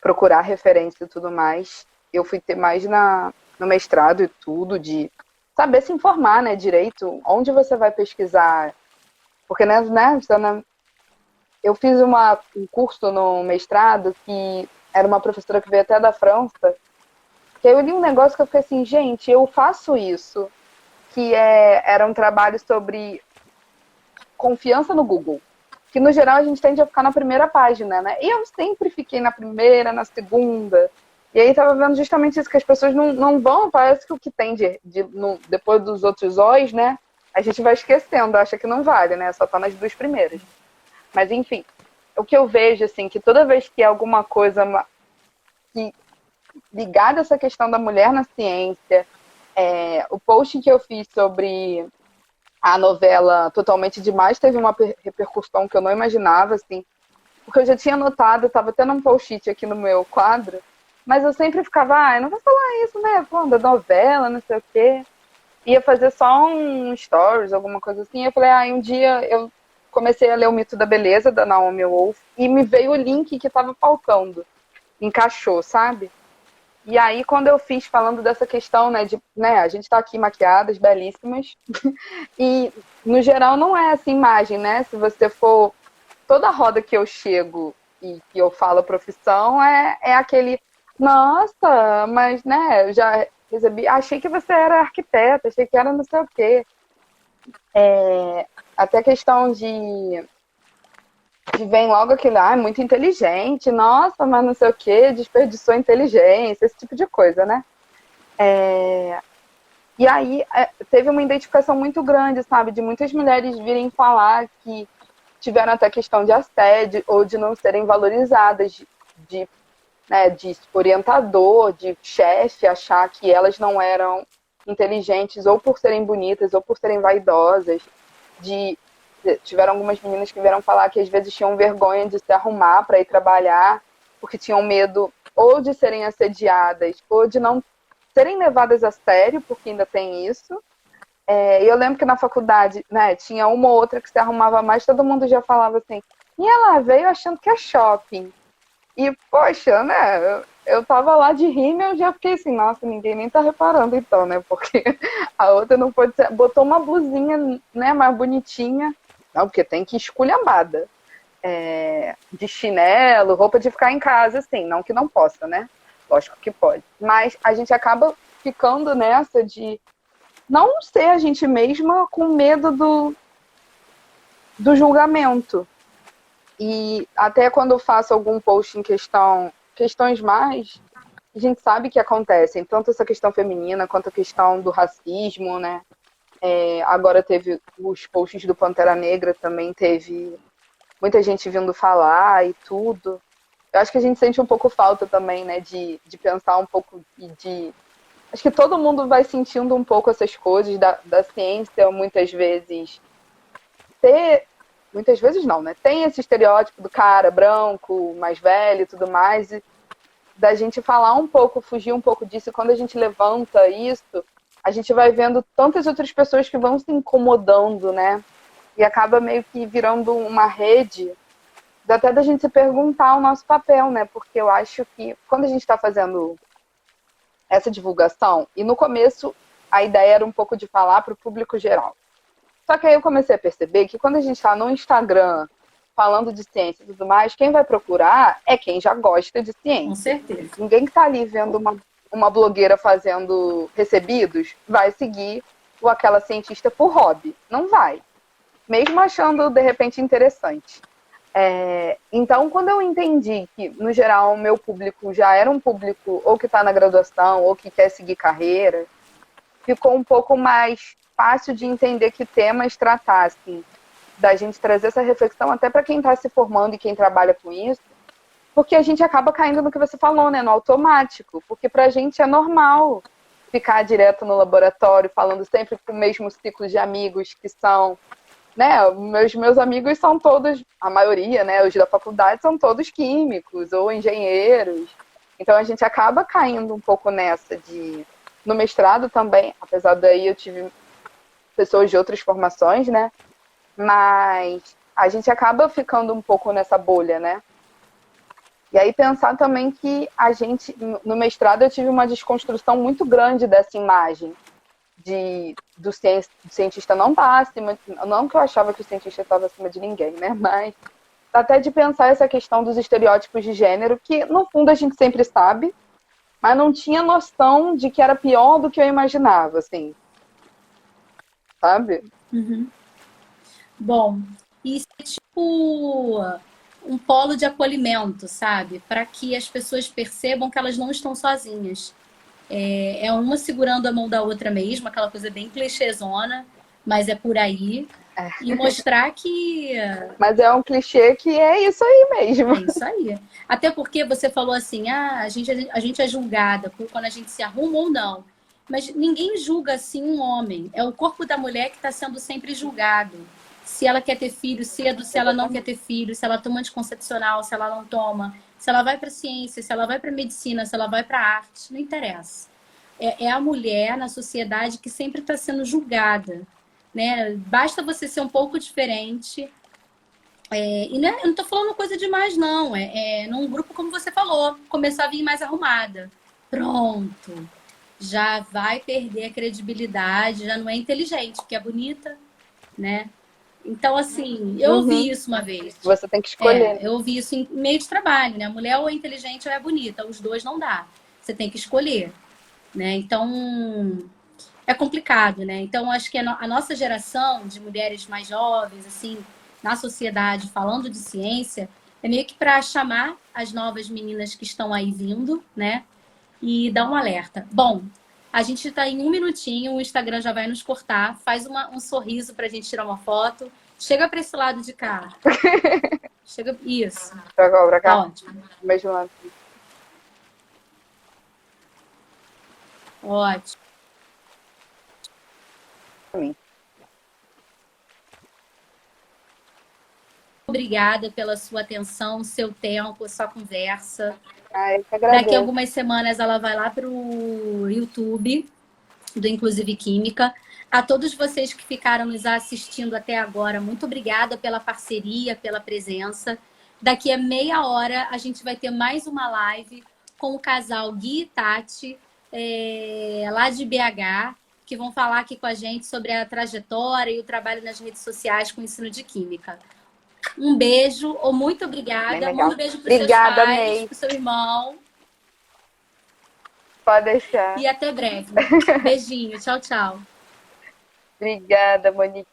procurar referência e tudo mais. Eu fui ter mais no mestrado e tudo, de saber se informar, né, direito, onde você vai pesquisar. Porque, né, eu fiz um curso no mestrado que era uma professora que veio até da França, que aí eu li um negócio que eu fiquei assim, gente, eu faço isso, que era um trabalho sobre confiança no Google. Que no geral a gente tende a ficar na primeira página, né? E eu sempre fiquei na primeira, na segunda. E aí tava vendo justamente isso, que as pessoas não vão, parece que o que tem depois dos outros O's, né? A gente vai esquecendo, acha que não vale, né? Só tá nas duas primeiras. Mas enfim, o que eu vejo, assim, que toda vez que alguma coisa que, ligada a essa questão da mulher na ciência, o post que eu fiz sobre a novela Totalmente Demais teve uma repercussão que eu não imaginava, assim, porque eu já tinha notado, estava tendo um post-it aqui no meu quadro, mas eu sempre ficava, eu não vou falar isso, né, pô, da novela, não sei o quê. Ia fazer só um stories, alguma coisa assim. Eu falei, um dia eu comecei a ler O Mito da Beleza, da Naomi Wolf, e me veio o link que estava faltando. Encaixou, sabe? E aí, quando eu fiz falando dessa questão, né, a gente tá aqui maquiadas, belíssimas, e no geral não é essa imagem, né? Se você for, toda roda que eu chego e que eu falo a profissão é aquele, nossa, mas, né, eu já recebi, achei que você era arquiteta, achei que era não sei o quê. Até a questão de vem logo aquele, muito inteligente, nossa, mas não sei o quê, desperdiçou inteligência, esse tipo de coisa, né? E aí teve uma identificação muito grande, sabe, de muitas mulheres virem falar que tiveram até questão de assédio ou de não serem valorizadas, de orientador, de chefe, achar que elas não eram inteligentes ou por serem bonitas ou por serem vaidosas. Tiveram algumas meninas que vieram falar que às vezes tinham vergonha de se arrumar para ir trabalhar porque tinham medo ou de serem assediadas ou de não serem levadas a sério, porque ainda tem isso. E eu lembro que na faculdade, né, tinha uma ou outra que se arrumava mais, todo mundo já falava assim, e ela veio achando que é shopping. E, poxa, né, eu tava lá de rímel, eu já fiquei assim, nossa, ninguém nem tá reparando então, né, porque a outra não pode ser, botou uma blusinha, né, mais bonitinha, não, porque tem que ir esculhambada, de chinelo, roupa de ficar em casa, assim, não que não possa, né, lógico que pode, mas a gente acaba ficando nessa de não ser a gente mesma com medo do julgamento. E até quando eu faço algum post em questões mais, a gente sabe que acontecem, tanto essa questão feminina quanto a questão do racismo, né? Agora teve os posts do Pantera Negra, também teve muita gente vindo falar e tudo. Eu acho que a gente sente um pouco falta também, né, de pensar um pouco e de... Acho que todo mundo vai sentindo um pouco essas coisas da ciência, muitas vezes muitas vezes não, né? Tem esse estereótipo do cara branco, mais velho e tudo mais, e da gente falar um pouco, fugir um pouco disso, e quando a gente levanta isso, a gente vai vendo tantas outras pessoas que vão se incomodando, né? E acaba meio que virando uma rede, até da gente se perguntar o nosso papel, né? Porque eu acho que quando a gente está fazendo essa divulgação, e no começo a ideia era um pouco de falar para o público geral. Só que aí eu comecei a perceber que quando a gente está no Instagram falando de ciência e tudo mais, quem vai procurar é quem já gosta de ciência. Com certeza. Ninguém que está ali vendo uma blogueira fazendo recebidos vai seguir aquela cientista por hobby. Não vai. Mesmo achando, de repente, interessante. Então, quando eu entendi que, no geral, o meu público já era um público ou que está na graduação ou que quer seguir carreira, ficou um pouco mais fácil de entender que temas tratar, assim, da gente trazer essa reflexão até para quem está se formando e quem trabalha com isso, porque a gente acaba caindo no que você falou, né, no automático, porque para a gente é normal ficar direto no laboratório, falando sempre com o mesmo ciclo de amigos que são, né, meus amigos são todos, a maioria, né, os da faculdade são todos químicos ou engenheiros, então a gente acaba caindo um pouco nessa no mestrado também, apesar daí eu tive pessoas de outras formações, né, Mas a gente acaba ficando um pouco nessa bolha, né? E aí pensar também que a gente, no mestrado, eu tive uma desconstrução muito grande dessa imagem do cientista não estar acima, não que eu achava que o cientista estava acima de ninguém, né? Mas até de pensar essa questão dos estereótipos de gênero, que no fundo a gente sempre sabe, mas não tinha noção de que era pior do que eu imaginava, assim. Sabe? Uhum. Bom, isso é tipo um polo de acolhimento, sabe? Para que as pessoas percebam que elas não estão sozinhas. É uma segurando a mão da outra mesmo, aquela coisa bem clichêzona, mas é por aí. E mostrar que Mas é um clichê que é isso aí mesmo. é isso aí. Até porque você falou assim, a gente é julgada por quando a gente se arruma ou não. Mas ninguém julga assim um homem. É o corpo da mulher que está sendo sempre julgado. Se ela quer ter filho cedo, se ela não quer ter filho, se ela toma anticoncepcional, se ela não toma, se ela vai para ciência, se ela vai para medicina, se ela vai para arte, não interessa. É a mulher na sociedade que sempre está sendo julgada, né? Basta você ser um pouco diferente. E né, eu não tô falando coisa demais, não. Num grupo, como você falou, começar a vir mais arrumada. Pronto. Já vai perder a credibilidade, já não é inteligente, porque é bonita, né? Então, assim, eu ouvi isso uma vez. Você tem que escolher. Eu ouvi isso em meio de trabalho, né? A mulher ou é inteligente ou é bonita. Os dois não dá. Você tem que escolher, né? Então, é complicado, né? Então, acho que a nossa geração de mulheres mais jovens, assim, na sociedade, falando de ciência, é meio que para chamar as novas meninas que estão aí vindo, né? E dar um alerta. Bom, a gente está em 1 minutinho, o Instagram já vai nos cortar. Faz um sorriso para a gente tirar uma foto. Chega para esse lado de cá. Chega. Isso. Pra cá, pra cá. Tá ótimo. Mesmo lado. Ótimo. Obrigada pela sua atenção, seu tempo, sua conversa. Eu que agradeço. Daqui a algumas semanas ela vai lá para o YouTube do Inclusive Química. A todos vocês que ficaram nos assistindo até agora, muito obrigada pela parceria, pela presença. Daqui a meia hora a gente vai ter mais uma live com o casal Gui e Tati, lá de BH, que vão falar aqui com a gente sobre a trajetória e o trabalho nas redes sociais com o ensino de Química. Um beijo, ou muito obrigada. Manda um beijo para os seus pais, para o seu irmão. Pode deixar. E até breve. Beijinho. Tchau, tchau. Obrigada, Monique.